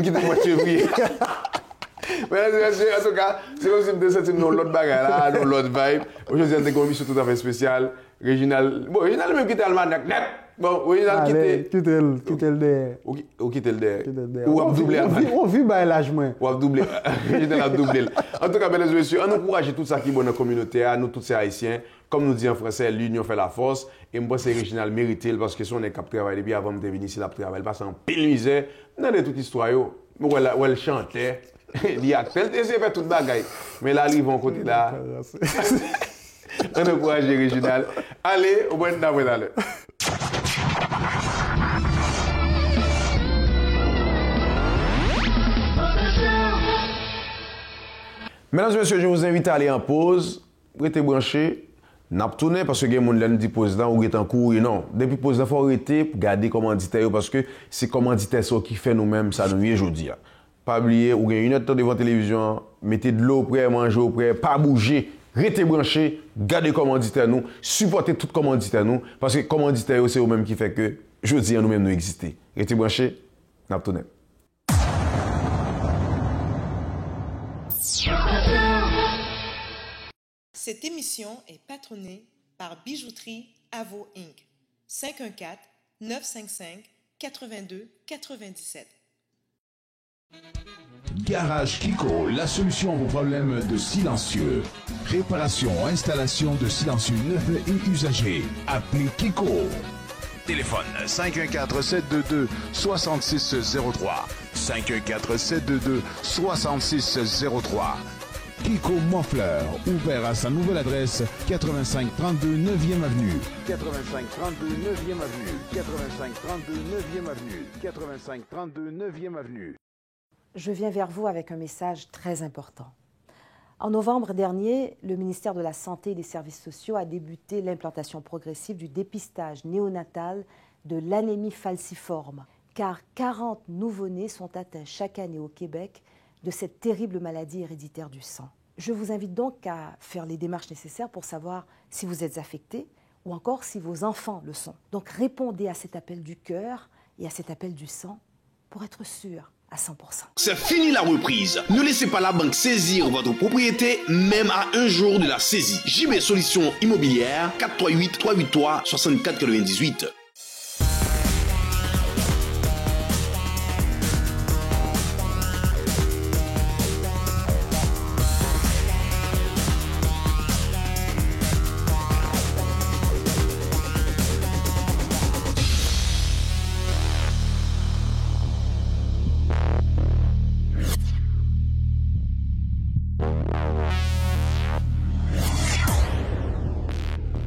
Mais en tout cas, c'est comme si je me sentais dans l'autre bagarre là, dans l'autre vibe. Aujourd'hui, on a une commission tout à fait spéciale. Réginal, même quitte Almanac net. Bon, Réginal quitte le derrière. Ou quitte le derrière. Ou a doublé Almanac. On vit par l'âge moins. Ou a doublé. Réginal a doublé. En tout cas, mesdames et messieurs, on encourage tout ça qui est bon dans la communauté, nous tous ces Haïtiens. Comme nous dit en français, l'union fait la force. Et moi, c'est Réginal mérité parce que si on est cap travail depuis avant de venir ici, la travail passe en pile misère. Dans toute histoire, où elle chantait. Il y a tel essayé de faire toute bagaille. Mais là, ils vont côté là. On encourage Réginal. Allez, au bon d'aller. Mesdames et messieurs, je vous invite à aller en pause. Restez branchés. N'a pas tourné parce que les gens nous disent président ou est en cours. Non, depuis président, il faut arrêter pour garder commanditaire parce que c'est commanditaire qui fait nous-mêmes ça nous y est aujourd'hui. Pas oublier, ou une heure devant la télévision, mettez de l'eau près, mangez au près, pas bouger, restez branchés, gardez commanditaire nous, supportez tout commanditaire nous parce que commanditaire c'est eux-mêmes qui fait que je dis nous-mêmes nous exister. Restez branchés, n'a pas tourné. Cette émission est patronnée par Bijouterie Avo Inc. 514-955-82-97. Garage Kiko, la solution à vos problèmes de silencieux. Réparation, installation de silencieux neufs et usagés. Appelez Kiko. Téléphone 514-722-6603. 514-722-6603. Kiko Moffleur, ouvert à sa nouvelle adresse, 8532 9e Avenue. 8532 9e Avenue. 8532 9e Avenue. 8532 9e Avenue. Je viens vers vous avec un message très important. En novembre dernier, le ministère de la Santé et des Services sociaux a débuté l'implantation progressive du dépistage néonatal de l'anémie falciforme, car 40 nouveau-nés sont atteints chaque année au Québec de cette terrible maladie héréditaire du sang. Je vous invite donc à faire les démarches nécessaires pour savoir si vous êtes affecté ou encore si vos enfants le sont. Donc répondez à cet appel du cœur et à cet appel du sang pour être sûr à 100%. C'est fini la reprise. Ne laissez pas la banque saisir votre propriété, même à un jour de la saisie. JB Solutions Immobilières, 438-383-6498.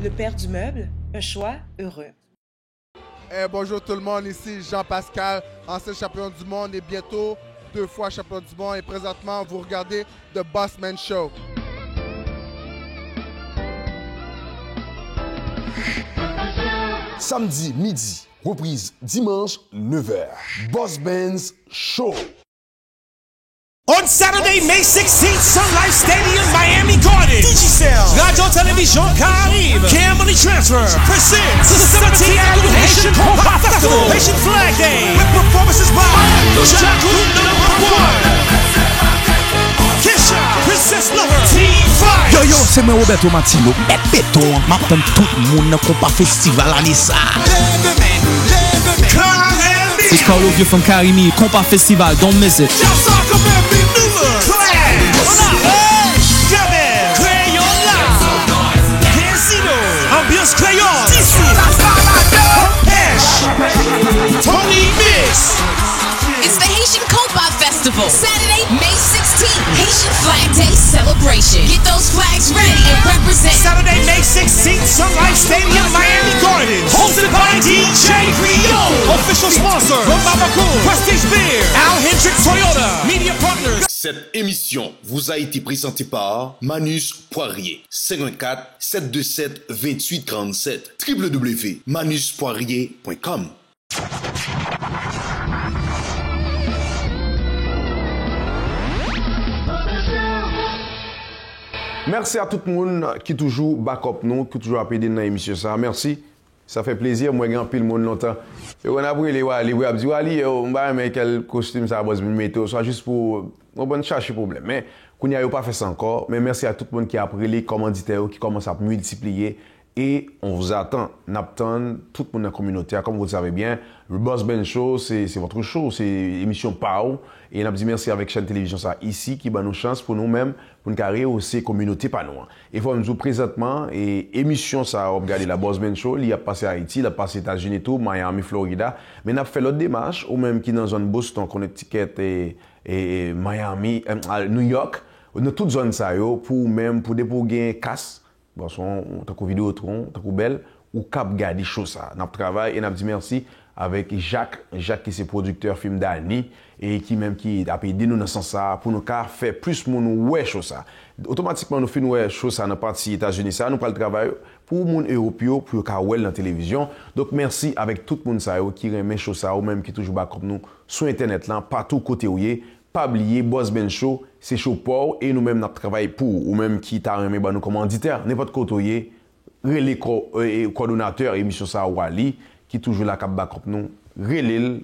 Le père du meuble, un choix heureux. Bonjour tout le monde, ici Jean-Pascal, ancien champion du monde et bientôt 2 fois champion du monde. Et présentement, vous regardez The Bossman Show. Samedi midi, reprise dimanche 9h. Boss Benz Show. On Saturday, May 16th, Sun Life Stadium, Miami Garden. Digicel, Radio Television Caribe, Cam Money Transfer, presents the 17th Annual Haitian Combat Festival, Haitian Flag Day, with performances by Jaku #1, Kesha, Princess Lover, T5. Yo yo, c'est moi Roberto Martino, et béton, m'attend tout le monde compas festival à Nissa. It's Carlo Vieux from Karimi, compas festival, don't miss it. Ambiance Crayon, DC, Tony Mix. It's the Haitian Combat Festival, Saturday, May 16th, Haitian Flag Day celebration. Get those flags ready and represent. Saturday, May 16th, Sun Life Stadium, Miami Gardens. Hosted by DJ Rio. Official sponsor, Romabacool, Prestige Beer, Al Hendricks Toyota, Media Partners. Cette émission vous a été présentée par Manus Poirier. 54-727-2847. www.manuspoirier.com. Merci à tout le monde qui toujours back up nous, qui toujours appelé dans l'émission ça. Merci. Ça fait plaisir, moi, grand pile monde longtemps. Et on a pris les Wali, on va mettre quel costume ça va mettre, soit juste pour on chercher problème. Mais qu'on n'y a pas fait ça encore. Mais merci à tout le monde qui a pris les commanditaires, qui commencent à multiplier. Et on vous attend, n'attend tout le monde dans la communauté. Comme vous le savez bien, le Boss Ben Show, c'est votre show, c'est émission PAO. Et on a dit merci avec chaîne télévision ça ici, qui bat nos chances pour nous-mêmes, pour nous carrer aussi communauté pas nous. Et faut nous dire présentement, et émission ça, on regarde la Boss Ben Show, il a passé à Haïti, il a passé aux États-Unis tout, Miami, Florida. Mais on a fait l'autre démarche, ou même qui dans une zone Boston, Connecticut et Miami, New York, dans toute zone ça, pour gagner casse. Bon, on t'a vidéo, on t'a belle, ou cap garder chose ça. N'a travail et n'a dit merci avec Jacques qui c'est producteur film d'Annie et qui a aidé nous dans ce sens pour nous faire plus moun ouais chose ça. Automatiquement nous fin ouais chose ça dans partie États-Unis ça nous pas le travail pour moun européen pour ka ouais dans télévision. Donc merci avec tout moun ça qui remet chose ça ou même qui toujours back nous sur internet là partout côté où pas oublier Boss Ben Show, c'est show pour et nous-mêmes notre travail pour ou même qui t'a remis nous commanditaire n'importe côté relais coordonnateur émission ça Wally qui toujours là cap back nous relais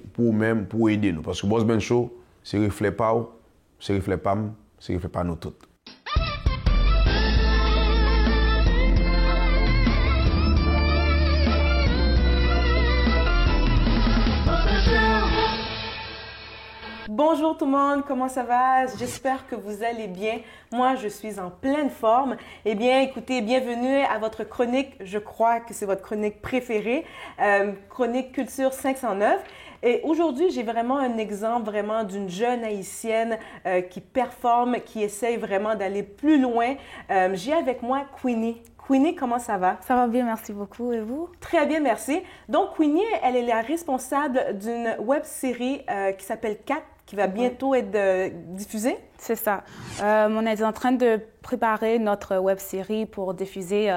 pour aider nous parce que Boss Ben Show c'est reflet pas nous toutes. Bonjour tout le monde, comment ça va? J'espère que vous allez bien. Moi, je suis en pleine forme. Eh bien, écoutez, bienvenue à votre chronique. Je crois que c'est votre chronique préférée, chronique Culture 509. Et aujourd'hui, j'ai vraiment un exemple d'une jeune haïtienne qui performe, qui essaye vraiment d'aller plus loin. J'ai avec moi Queenie. Queenie, comment ça va? Ça va bien, merci beaucoup. Et vous? Très bien, merci. Donc, Queenie, elle est la responsable d'une web-série qui s'appelle 4, qui va bientôt être diffusée. C'est ça. On est en train de préparer notre web-série pour diffuser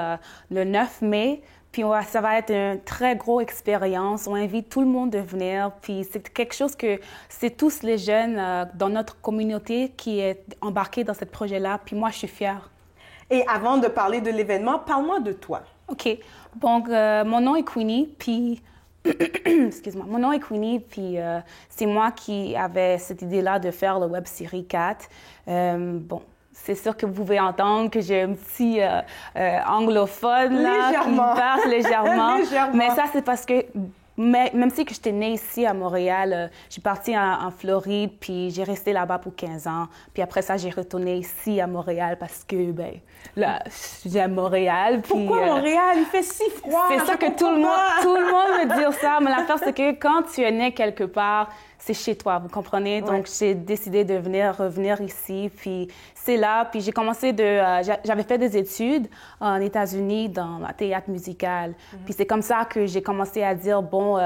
le 9 mai. Puis ça va être une très grosse expérience. On invite tout le monde à venir. Puis c'est quelque chose que c'est tous les jeunes dans notre communauté qui est embarqué dans ce projet-là. Puis moi, je suis fière. Et avant de parler de l'événement, parle-moi de toi. OK. Donc, mon nom est Queenie, puis... Excuse-moi. Mon nom est Queenie, puis c'est moi qui avais cette idée-là de faire le web-série 4. Bon, c'est sûr que vous pouvez entendre que j'ai un petit anglophone, là, qui parle légèrement. Mais ça, c'est parce que... même si j'étais née ici à Montréal, j'ai parti en Floride, puis j'ai resté là-bas pour 15 ans. Puis après ça, j'ai retourné ici à Montréal parce que, là, j'aime Montréal. Puis, pourquoi Montréal? Il fait si froid! C'est ça que tout le monde me dit ça. Mais l'affaire, c'est que quand tu es né quelque part, c'est chez toi, vous comprenez? Ouais. Donc, j'ai décidé de revenir ici, puis c'est là. Puis j'ai commencé j'avais fait des études en États-Unis dans la théâtre musical. Puis c'est comme ça que j'ai commencé à dire, bon,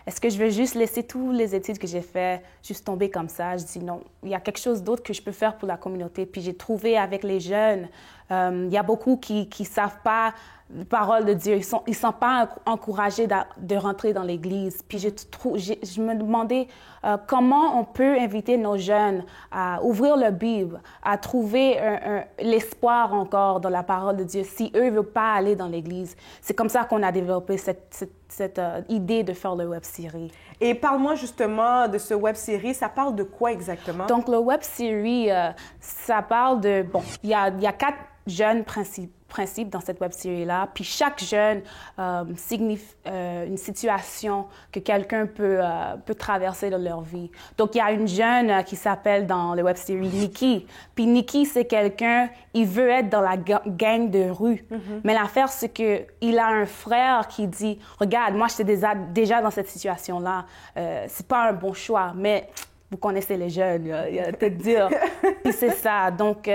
est-ce que je veux juste laisser toutes les études que j'ai faites juste tomber comme ça? Je dis non, il y a quelque chose d'autre que je peux faire pour la communauté. Puis j'ai trouvé avec les jeunes, il y a beaucoup qui ne savent pas la parole de Dieu. Ils sont pas encouragés de rentrer dans l'Église. Puis je me demandais comment on peut inviter nos jeunes à ouvrir la Bible, à trouver l'espoir encore dans la parole de Dieu si eux ne veulent pas aller dans l'Église. C'est comme ça qu'on a développé cette idée de faire le web-série. Et parle-moi justement de ce web-série. Ça parle de quoi exactement? Donc, le web-série, ça parle de... Bon, il y a 4 jeunes principes dans cette web-série-là. Puis chaque jeune signifie une situation que quelqu'un peut traverser dans leur vie. Donc, il y a une jeune qui s'appelle dans le web-série Nikki. Puis Nikki, c'est quelqu'un, il veut être dans la gang de rue. Mais l'affaire, c'est qu'il a un frère qui dit, regarde, moi, j'étais déjà dans cette situation-là. C'est pas un bon choix, mais... Vous connaissez les jeunes, il y a peut-être dire. Puis c'est ça. Donc,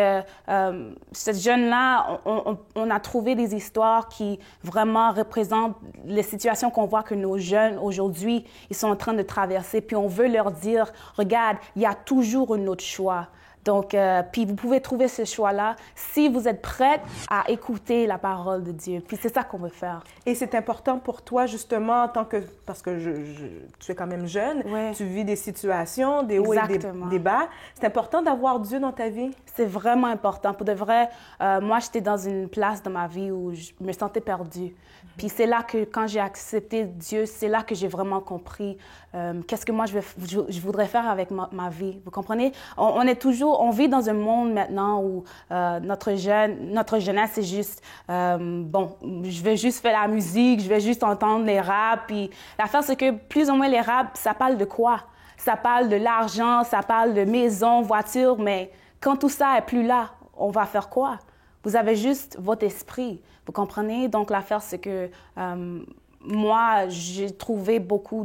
cette jeune-là, on a trouvé des histoires qui vraiment représentent les situations qu'on voit que nos jeunes, aujourd'hui, ils sont en train de traverser. Puis on veut leur dire, regarde, il y a toujours un autre choix. Donc, puis vous pouvez trouver ce choix-là si vous êtes prête à écouter la parole de Dieu. Puis c'est ça qu'on veut faire. Et c'est important pour toi, justement, parce que tu es quand même jeune, tu vis des situations, des hauts et des bas. C'est important d'avoir Dieu dans ta vie? C'est vraiment important. Pour de vrai, moi, j'étais dans une place dans ma vie où je me sentais perdue. Puis c'est là que, quand j'ai accepté Dieu, c'est là que j'ai vraiment compris qu'est-ce que moi je voudrais faire avec ma vie. Vous comprenez? On vit dans un monde maintenant où notre jeunesse, c'est juste, bon, je vais juste faire la musique, je vais juste entendre les raps. Puis l'affaire, c'est que plus ou moins les raps, ça parle de quoi? Ça parle de l'argent, ça parle de maison, voiture, mais quand tout ça est plus là, on va faire quoi? Vous avez juste votre esprit, vous comprenez? Donc l'affaire, c'est que moi, j'ai trouvé beaucoup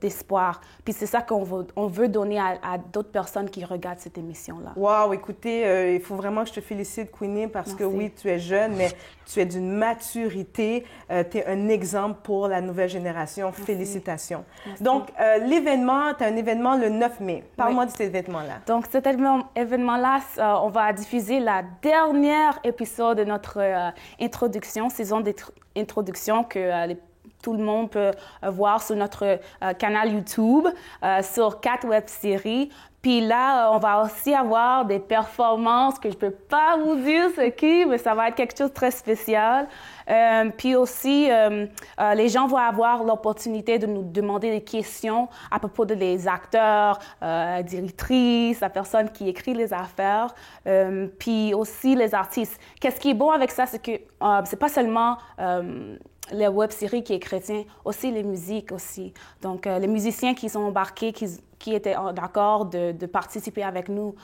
d'espoir. Puis c'est ça qu'on veut donner à d'autres personnes qui regardent cette émission-là. Wow, écoutez, il faut vraiment que je te félicite, Queenie, parce que oui, tu es jeune, mais tu es d'une maturité. Tu es un exemple pour la nouvelle génération. Merci. Félicitations. Merci. Donc, l'événement, tu as un événement le 9 mai. Parle-moi de cet événement-là. Donc, cet événement-là, on va diffuser la dernière épisode de notre introduction, saison d'introduction que tout le monde peut voir sur notre canal YouTube, sur 4 web-séries. Puis là, on va aussi avoir des performances que je ne peux pas vous dire c'est qui, mais ça va être quelque chose de très spécial. Puis aussi, les gens vont avoir l'opportunité de nous demander des questions à propos des acteurs, directrices, la personne qui écrit les affaires, puis aussi les artistes. Qu'est-ce qui est bon avec ça, c'est que c'est pas seulement les web-séries qui est chrétien, aussi les musiques aussi. Donc, les musiciens qui sont embarqués, qui étaient d'accord de participer avec nous,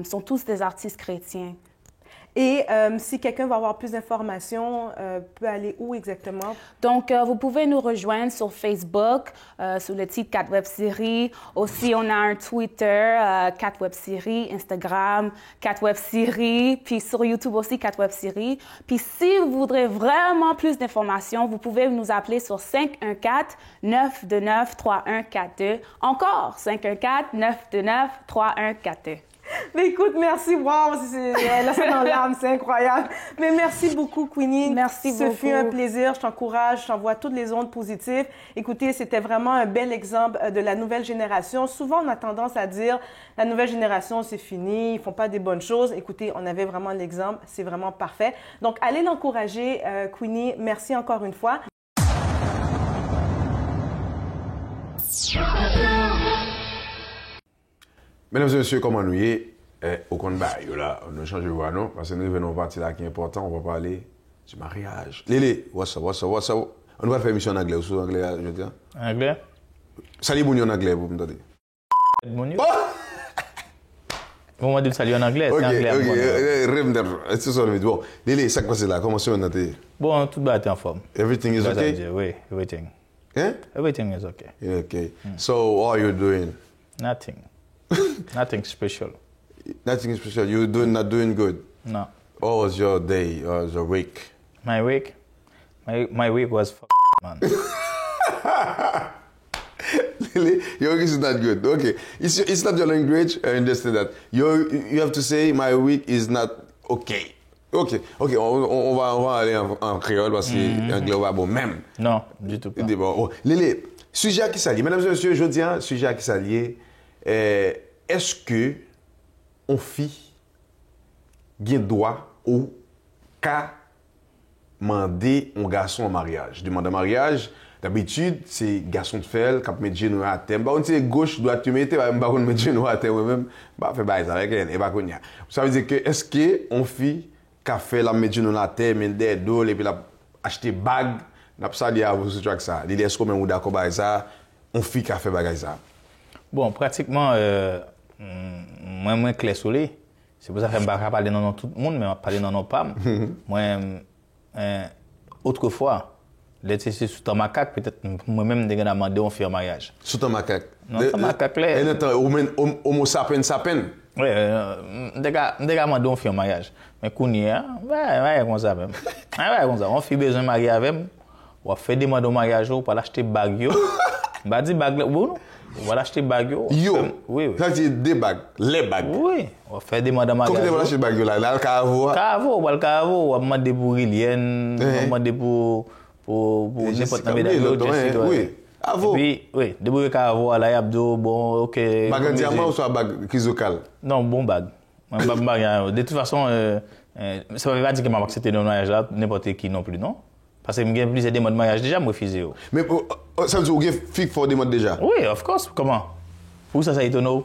sont tous des artistes chrétiens. Et si quelqu'un va avoir plus d'informations, peut aller où exactement? Donc, vous pouvez nous rejoindre sur Facebook, sur le titre 4 web-séries. Aussi, on a un Twitter, 4 web-séries, Instagram, 4 web-séries, puis sur YouTube aussi, 4 web-séries. Puis si vous voudrez vraiment plus d'informations, vous pouvez nous appeler sur 514-929-3142. Encore, 514-929-3142. Mais écoute, merci. Wow, la scène en larmes, c'est incroyable. Mais merci beaucoup, Queenie. Merci beaucoup. Ce fut un plaisir. Je t'encourage, je t'envoie toutes les ondes positives. Écoutez, c'était vraiment un bel exemple de la nouvelle génération. Souvent, on a tendance à dire, la nouvelle génération, c'est fini, ils font pas des bonnes choses. Écoutez, on avait vraiment l'exemple. C'est vraiment parfait. Donc, allez l'encourager, Queenie. Merci encore une fois. Mesdames et messieurs, comment nous y est au compte bail, là, on a changé de voix, non? Parce que nous venons partir là qui est important, on va parler du mariage. Lélé, what's up? On va faire émission en anglais, ou sous anglais, je veux dire. Anglais? Salut, Mouni en anglais, vous me donnez. Mouni? Vous m'avez dit salut en anglais, c'est anglais. Ok, bon. Lélé, ça quoi c'est là? Comment c'est maintenant? Bon, tout va être en forme. Everything is okay? Oui, everything. Hein? Everything is okay. Okay. So, what are you doing? Nothing. Nothing special. Nothing special. You're not doing good? No. What was your day or your week? My week? My week was man. Really? Your week is not good. Okay. It's not your language. I understand that. You have to say my week is not okay. Ok, on va aller en créole parce que l'anglais va bon même. Non, du tout pas. Bon. Lélé, sujet qui s'allie. Mesdames et messieurs, je dis un sujet qui s'allie. Est-ce que on fit gain droit ou qu'à demander un garçon en mariage? Demander en mariage, d'habitude, c'est garçon de fer qui met genou à terre. Bah on dit gauche droite tu mets, bah on met genou à terre même, bah fait bail avec elle et bah qu'on y a. Ça veut dire que est-ce que on fit qu'a fait la mettre genou à terre, mais des dos et puis la acheter bague, n'a pas ça dire à vous sur track ça. Il est-ce que même d'accord bail ça, on fit qu'a fait bagage ça. Bon, pratiquement, moi, clair soleil. C'est pour ça que je ne vais pas parler dans tout le monde, mais je vais parler dans nos femmes. Moi, autrefois, l'été c'est sous ton macaque, peut-être moi-même, je vais demander un film mariage. Sous ton macaque? Non, ton macaque, là. Et homo sapiens sapiens? Oui, je vais demander un film mariage. Mais Kounia, ouais, comme ça même. Ouais, comme ça. On fait besoin de marier avec, on va faire des demandes de mariage pour l'acheter bague. On va dire bague, bon, on va l'acheter bague. Oui. Ça dit des bagues, les bagues. Oui, on va faire des demandes de mariage. Comment tu vas l'acheter bague là? Là, le carreau? On va demander pour Ilienne, on va demander pour n'importe quelle médaille. Oui. Avo. Oui, de bruit carreau, là, Abdo, bon, ok. Bague diamant ou soit bague chrysocale? Non, bon bague. De toute façon, ça ne veut pas dire que ma accepté le mariage là, n'importe qui non plus, non? Parce que j'ai plusieurs demandes de mariage déjà, moi, refusé. Mais ça veut dire que vous avez fait des demandes déjà? Oui, of course. Comment? Pour ça étonne? Non.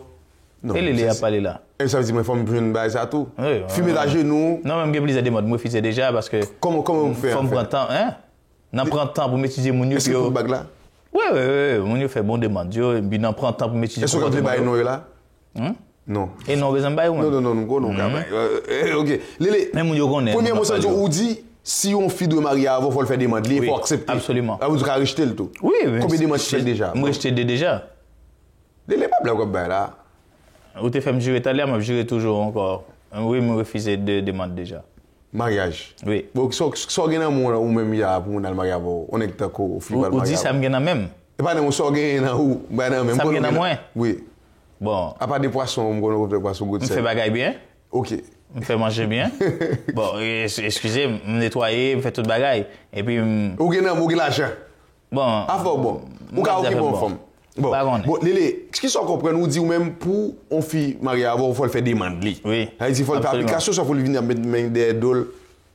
Et les a parlé là. Et ça veut dire que je suis une base à tout? Oui. Fumer à genoux? Non, même j'ai plusieurs demandes, moi, refusé déjà parce que. Comment vous faites? Faut prendre temps, hein? On prend temps pour m'étudier mon Est-ce que vous bague là? Oui. Mon fait bon demande. Et puis on prend temps pour m'étudier. Est-ce que vous avez non là? Non. Et non, besoin de bail ou non. Ok. Lélé. Même mon yo connaît. Premier mot ça dit ou dit si on fille de marier avant, il faut le faire demander, il faut accepter. Absolument. Ah, vous avez rejeté le tout. Oui, combien de demandes tu fais déjà? Moi, rejeté déjà. Les pas blancs comme ça là. Vous te fait me jurer tout à l'heure, mais je jurer toujours encore. Oui, me refuser de demander déjà. Mariage. Oui. Bon, si on gagne ou même il y a pour le mariage, on est d'accord au fille de mariage. Ou dit ça me gagne même. Et pas de si on gagne ou même. Ça me gagne moins. Oui. Bon. À part des poissons, on fait poisson goût de sel. Me fait bagaille bien. OK. Me fait manger bien. Bon, excusez, me nettoyer, me fait toute bagaille et puis ou gagne l'argent. Bon. Ah bon. Ou ka OK bon femme. Bon, Lélé, ce qui sont comprendre nous dit ou même pour on fille mariée avant, il faut le faire demander. Oui. Il faut le faire application, ça faut le venir mettre main des dol.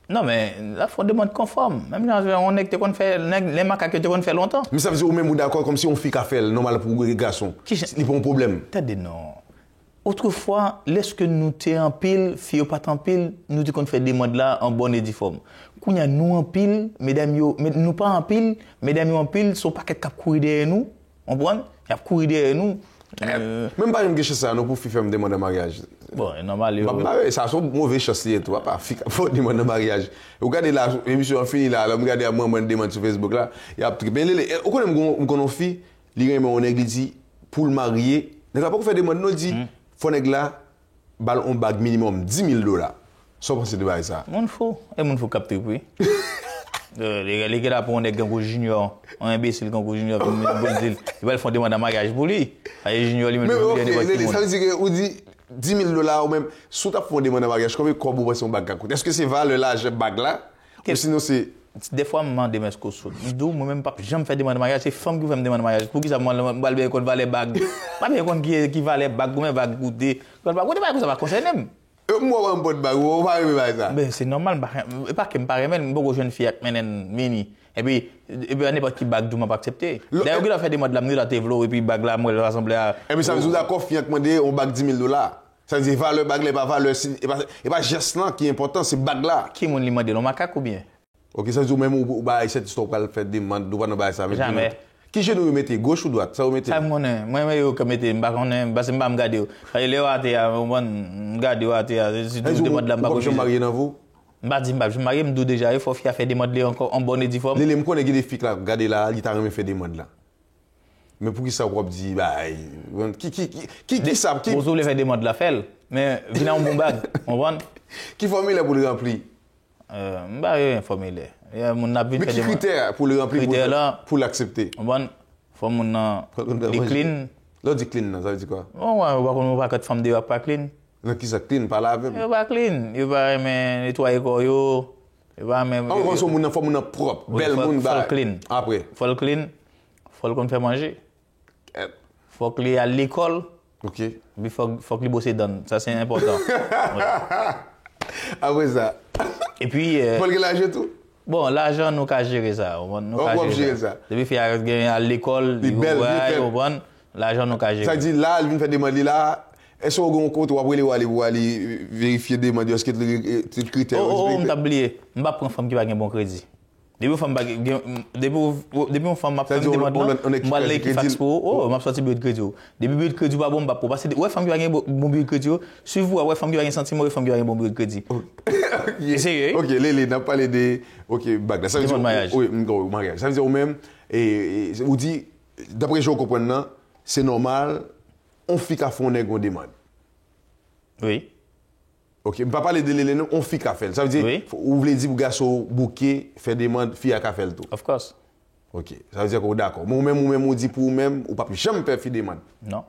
Non mais là faut demande conforme. Même là on est qu'on fait les macaques que on fait longtemps. Mais ça veut dire ou même d'accord comme si on fille qu'a fait normal pour les garçons. Il pas un problème. T'as dit non. Autrefois, lorsque nous t'es en pile, fille pas en pile, nous dit qu'on fait des modes là en bonne et due forme. Quand y a nous en pile, mesdames yo, nous pas en pile, mesdames yo en pile sont pas qu'à courir derrière nous. On prend, il a couru derrière nous. Même pas une chose ça, nous pour faire me demander mariage. Bon, normal. Ça sont mauvais choses liées toi pas faut demander mariage. Regardez la émission finie là, regardez à moi demande sur Facebook là, il y a mais on connaît qu'on fille, li remet on église pour le marier. N'est pas pour faire demande nous dit faut nèg là bal on bag minimum $10,000. Sans penser de bail ça. Mon faut capter oui. Les gars là pour un gango junior, un imbécile gango junior il va le faire demander un mariage pour lui. Ay junior lui même ça veut dire que on dit $10,000 ou même sous ta pour demander un mariage combien vous pensez un bag coûte? Est-ce que c'est valeur l'âge bag là ou sinon c'est des fois me demande mes causes. D'où moi même pas jamais faire demander mariage, c'est femme qui veut me demander mariage. Pour qui ça moi bien qu'on valait bag. Pas bien qu'on qui valait bag combien bag coûter. Quand pas coûter ça va concerner. Moi, un bon bag, on va arriver à ça. Ben, c'est normal, pas que me paraît même, beaucoup de jeunes filles qui mènent mini. Et puis, n'importe qui bag, je ne pas accepter. D'ailleurs, il a fait des mois de l'amener, la tévlo, et puis bag là, moi, rassemblé à. Et mais ça veut dire d'accord, fille qui demande, on bag $10,000. Ça veut dire, valeur bag là, pas valeur, et pas geste là qui est important, c'est bag là. Qui m'a demandé, le macaque ou bien? Ok, ça veut dire même, ou cette histoire, on va faire des demandes, on va ça. Jamais. Qui chez nous mettez gauche ou droite? Ça vous mettez? Ça moi yo que mettez m'pa connait parce que m'pa regarder. Les waté on regarder waté si tout demande là m'pa je marié dans vous? M'pa dit m'pa je marié m'dou déjà il faut faire des demandes encore en bonne et due forme. Les me connait des filles là, regardez là, il t'a remis fait des demandes là. Mais pour qui ça vous dit bah qui ça qui vous voulez faire des demandes là fait mais vient en bon bag, on prend qui formulaire pour le remplir? M'pa rien formulaire. Mais quel critère pour le remplir pour l'accepter? Faut mon clean. Là dit clean, ça veut dire quoi? On va pas femme de pas clean. Non qui ça clean pas laver. Yo pas clean, yo pas mais nettoyer corps yo. Yo pas même on faut mon propre, belle monde ba. Clean. Après. Faut clean. Faut qu'on fait manger. Faut qu'il à l'école. OK. Il faut qu'il bosse dedans. Ça c'est important. Après ça. Et puis faut qu'il l'argent tout. Bon, l'argent, nous avons géré ça. Nous avons géré ça. Depuis qu'il y a à l'école, l'argent, nous avons géré. Ça dit là, il vient faire des demandes là. Est-ce qu'on a un compte ou après aller vérifier des demandes? Est-ce que c'est le critère? Oh, on t'a oublié. Je ne vais pas prendre une femme qui a un bon crédit. Depuis une femme m'a fait des demandes là, je vais aller qui fax pour oh, m'a sorti bureau de crédit. Depuis bureau de crédit pas bon parce que ouais femme qui a un bon bureau de crédit, suivez ouais femme qui a un sentiment, ouais femme qui a un bon bureau de crédit. Sérieux? OK, les n'a pas les des OK, bague. Ça veut dire mariage. Oui, mariage. Ça veut dire au même et vous dit d'après je comprends là, c'est normal, on fait qu'à fond nèg on demande. Oui. OK, pas parler de l'élément, on fait qu'à faire. Ça veut dire vous voulez dire pour garçon bouquet faire demande fille à faire tout. Of course. OK, ça veut dire qu'on d'accord. Moi-même on dit pour vous-même ou pas jamais faire faire demande. Non.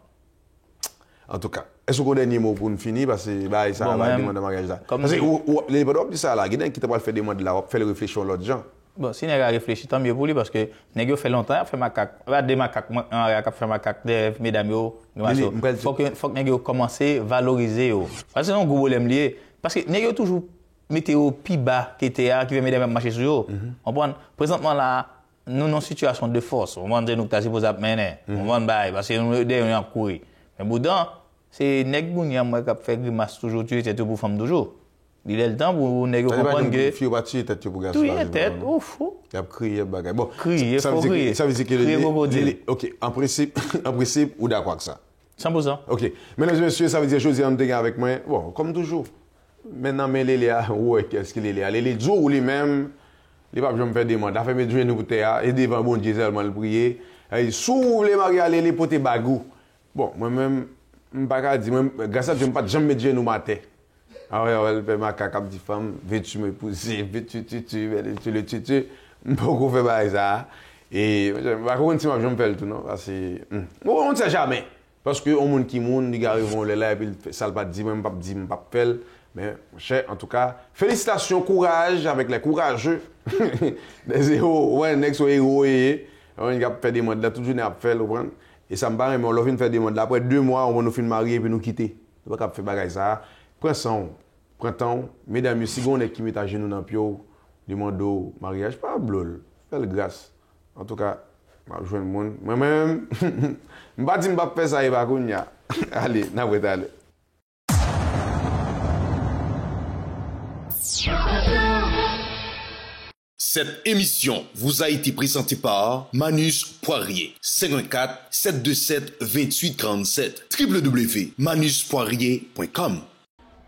En tout cas, est-ce qu'on a un dernier mot pour nous finir parce que bah ça va demander de mariage là. Parce que les badop dit ça là, quelqu'un qui t'a pas fait demande là, faire réfléchir l'autre gens. Bon, si nèg a réfléchi tant mieux pour lui parce que nèg yo fait longtemps, fait macaque. Va des macaques en fait macaque des mesdames yo. Faut que nèg yo commencer valoriser yo. Parce que non gros problème lié parce que nèg yo toujours mettre au plus bas qui était qui veut mesdames marcher sur yo. On prend présentement là nous en situation de force. On va dire nous t'as supposé mener. On va bail parce que nous derrière courir. Mais boudin c'est nèg gounia moi qui fait grimace toujours tu es tout pour femme toujours. Il a le temps pour nèg comprendre que fille pas tuer tête pour garçon. Tuer tête, ouf. Il a crié bagage. Bon, ça veut dire que OK, en principe ou d'accord avec ça. 100%. OK. Mesdames et messieurs, ça veut dire chose on avec moi. Bon, comme toujours. Maintenant, mais Lélia, ouais, qu'est-ce qu'il est Lélia? Lélia, du jour où lui-même, les papes, je me fais des demandes. Il a fait mes genoux pour terre, et devant bon Dieu, seulement le prier. Il s'ouvre les mariés, Lélia, pour tes bagou. Bon, moi-même, je ne peux pas dire, grâce à Dieu, je ne peux pas jamais mettre genoux ma tête. Alors, elle fait ma caca, petite femme, veux-tu m'épouser, veux-tu, tu, je ne peux pas faire ça. Et, par contre, je me fais le tout, non? Parce que, on ne sait jamais. Parce que, au monde qui monte, les gars, ils vont là, et puis, ça ne pas dire, même pas dire, pas faire. Mais, cher, en tout cas, félicitations, courage avec les courageux. Des héros, ouais, next héros, on a fait des modes là, toute journée à faire, et ça me paraît, mais on l'a fait faire des modes là. Après 2 mois, on va nous faire marier et puis nous quitter. On va faire bagaille ça. Prends temps, mesdames, si on est qui met à genoux dans le pio, demande au mariage, pas blol, fais le grâce. En tout cas, je joindre le monde. Moi-même, je ne vais pas dire que je vais faire ça, il va venir. Allez, on va aller. Cette émission vous a été présentée par Manus Poirier. 514-727-2847. www.manuspoirier.com.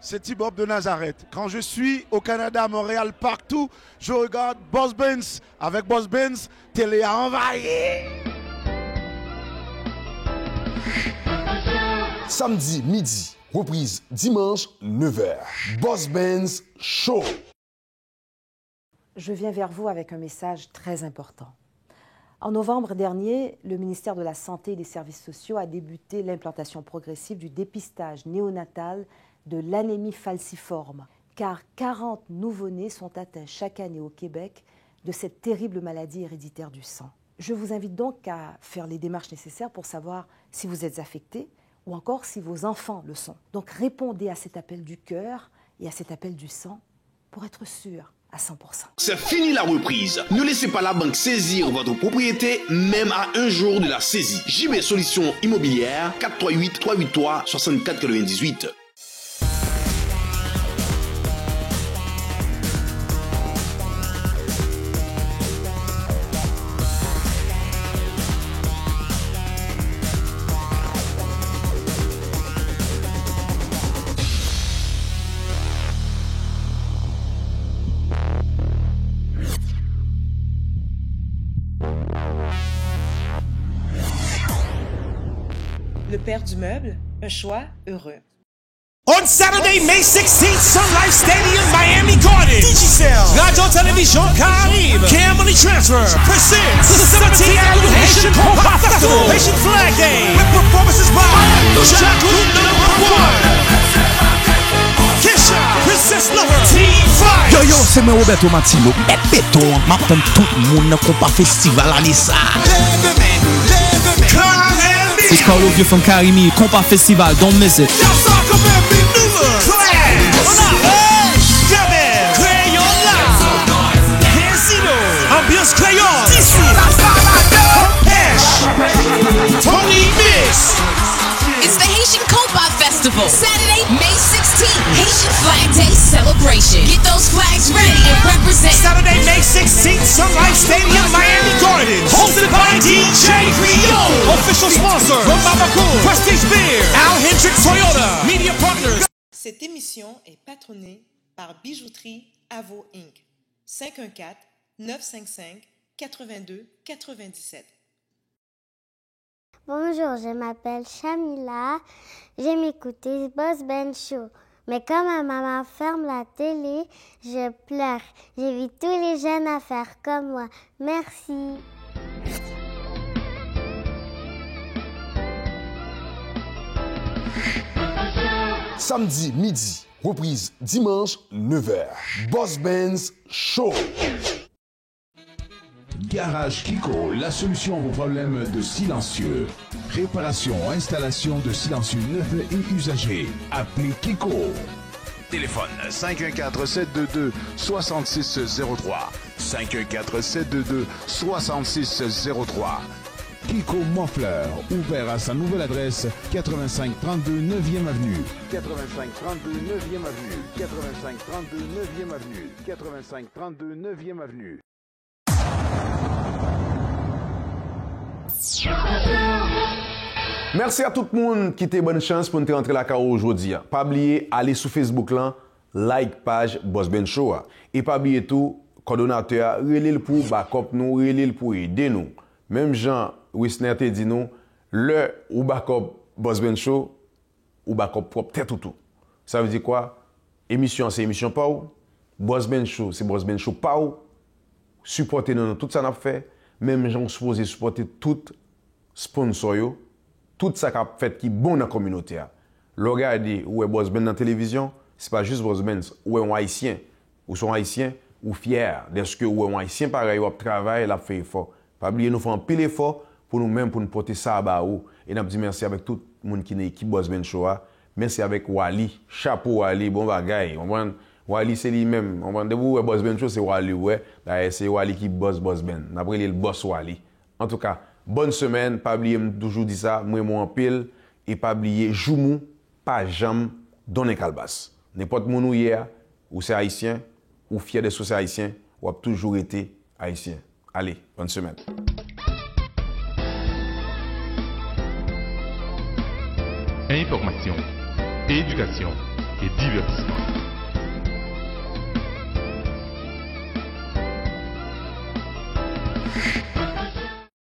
C'est Thibaut de Nazareth. Quand je suis au Canada, à Montréal, partout, je regarde Boss Benz. Avec Boss Benz, télé a envahi. Samedi midi, reprise dimanche 9h. Boss Benz Show. Je viens vers vous avec un message très important. En novembre dernier, le ministère de la Santé et des Services sociaux a débuté l'implantation progressive du dépistage néonatal de l'anémie falciforme, car 40 nouveau-nés sont atteints chaque année au Québec de cette terrible maladie héréditaire du sang. Je vous invite donc à faire les démarches nécessaires pour savoir si vous êtes affecté ou encore si vos enfants le sont. Donc répondez à cet appel du cœur et à cet appel du sang pour être sûr à 100%. C'est fini la reprise. Ne laissez pas la banque saisir votre propriété, même à un jour de la saisie. JB Solutions Immobilières, 438-383-6498. Le père du meuble, un choix heureux. On Saturday, May 16th, Sun Life Stadium, Miami Gardens. Digicel, Radio Television Caribe, Cam Money Transfer, presents the 17th Annual Haitian Combat Festival, Haitian Flag Day, with performances by Jack Group #1, Kesha, Princess Lover, Team Fight. Yo, c'est moi Roberto Matilo, et béton, m'attend tout le monde combat festival à l'issa. It's Carlo Vieux from Karimi, combat festival, don't miss it. Ambiance Crayon, DC, Tony Miss. It's the Haitian Combat Festival, Saturday, May 16th, Haitian Flag Day celebration. Get those flags ready and represent. Saturday, May 16th, Sun Life Stadium, Miami Gardens. Hosted by DJ Rio. Official sponsor, Mamaco, Prestige Beer, Al Hendricks Toyota, Media Partners. Cette émission est patronnée par Bijouterie Avo Inc. 514-955-8297. Bonjour, je m'appelle Shamila. J'aime écouter Boss Benz Show. Mais quand ma maman ferme la télé, je pleure. J'invite tous les jeunes à faire comme moi. Merci. Samedi midi, reprise dimanche 9h. Boss Benz Show. Garage Kiko, la solution à vos problèmes de silencieux. Réparation, installation de silencieux neufs et usagés. Appelez Kiko. Téléphone 514-722-6603. 514-722-6603. Kiko Moffleur, ouvert à sa nouvelle adresse, 8532 9e Avenue. 8532 9e Avenue. 8532 9e Avenue. 8532 9e Avenue. Merci à tout le monde qui t'a bonne chance pour nous rentrer la carreau aujourd'hui. Pas oublier, aller sur Facebook là, like page Boss Ben Show. Et pas oublier tout, coordonnateur, relève pour backup nous, relève pour aider nous. Même Jean Wisner te dit nous, le ou backup Boss Ben Show, ou backup propre tête tout. Ça veut dire quoi? Émission, c'est émission pas ou. Boss Ben Show, c'est Boss Ben Show pas ou. Supporter nous, tout ça n'a fait. Même gens supposés supporter tout sponsor yo, tout ça qu'a fait qui bon dans la communauté. Le regarder où est Boss Ben dans la télévision, c'est pas juste Boss Ben, ou est un haïtien, ou sont haïtiens, ou fiers d'être que ou est un haïtien pareil, ou travail, l'a fait effort. Pas oublier nous faire un pile effort pour nous-mêmes pour nous porter ça à bas ou. Et nous dit merci avec tout le monde qui est équipe Boss Ben Show. Merci avec Wally, chapeau Wally, bon bagaille. Wally c'est lui-même. On va debout Boss Ben Show c'est Wally ouais. C'est Wally qui boss Boss Ben. Après il boss Wally. En tout cas, bonne semaine, pas oublier toujours dit ça, moi en pile et pas oublier joumou pas jamais donner calbas. N'importe mon ou hier ou c'est haïtien ou fier de ce haïtien ou a toujours été haïtien. Allez, bonne semaine. Information, éducation et divertissement.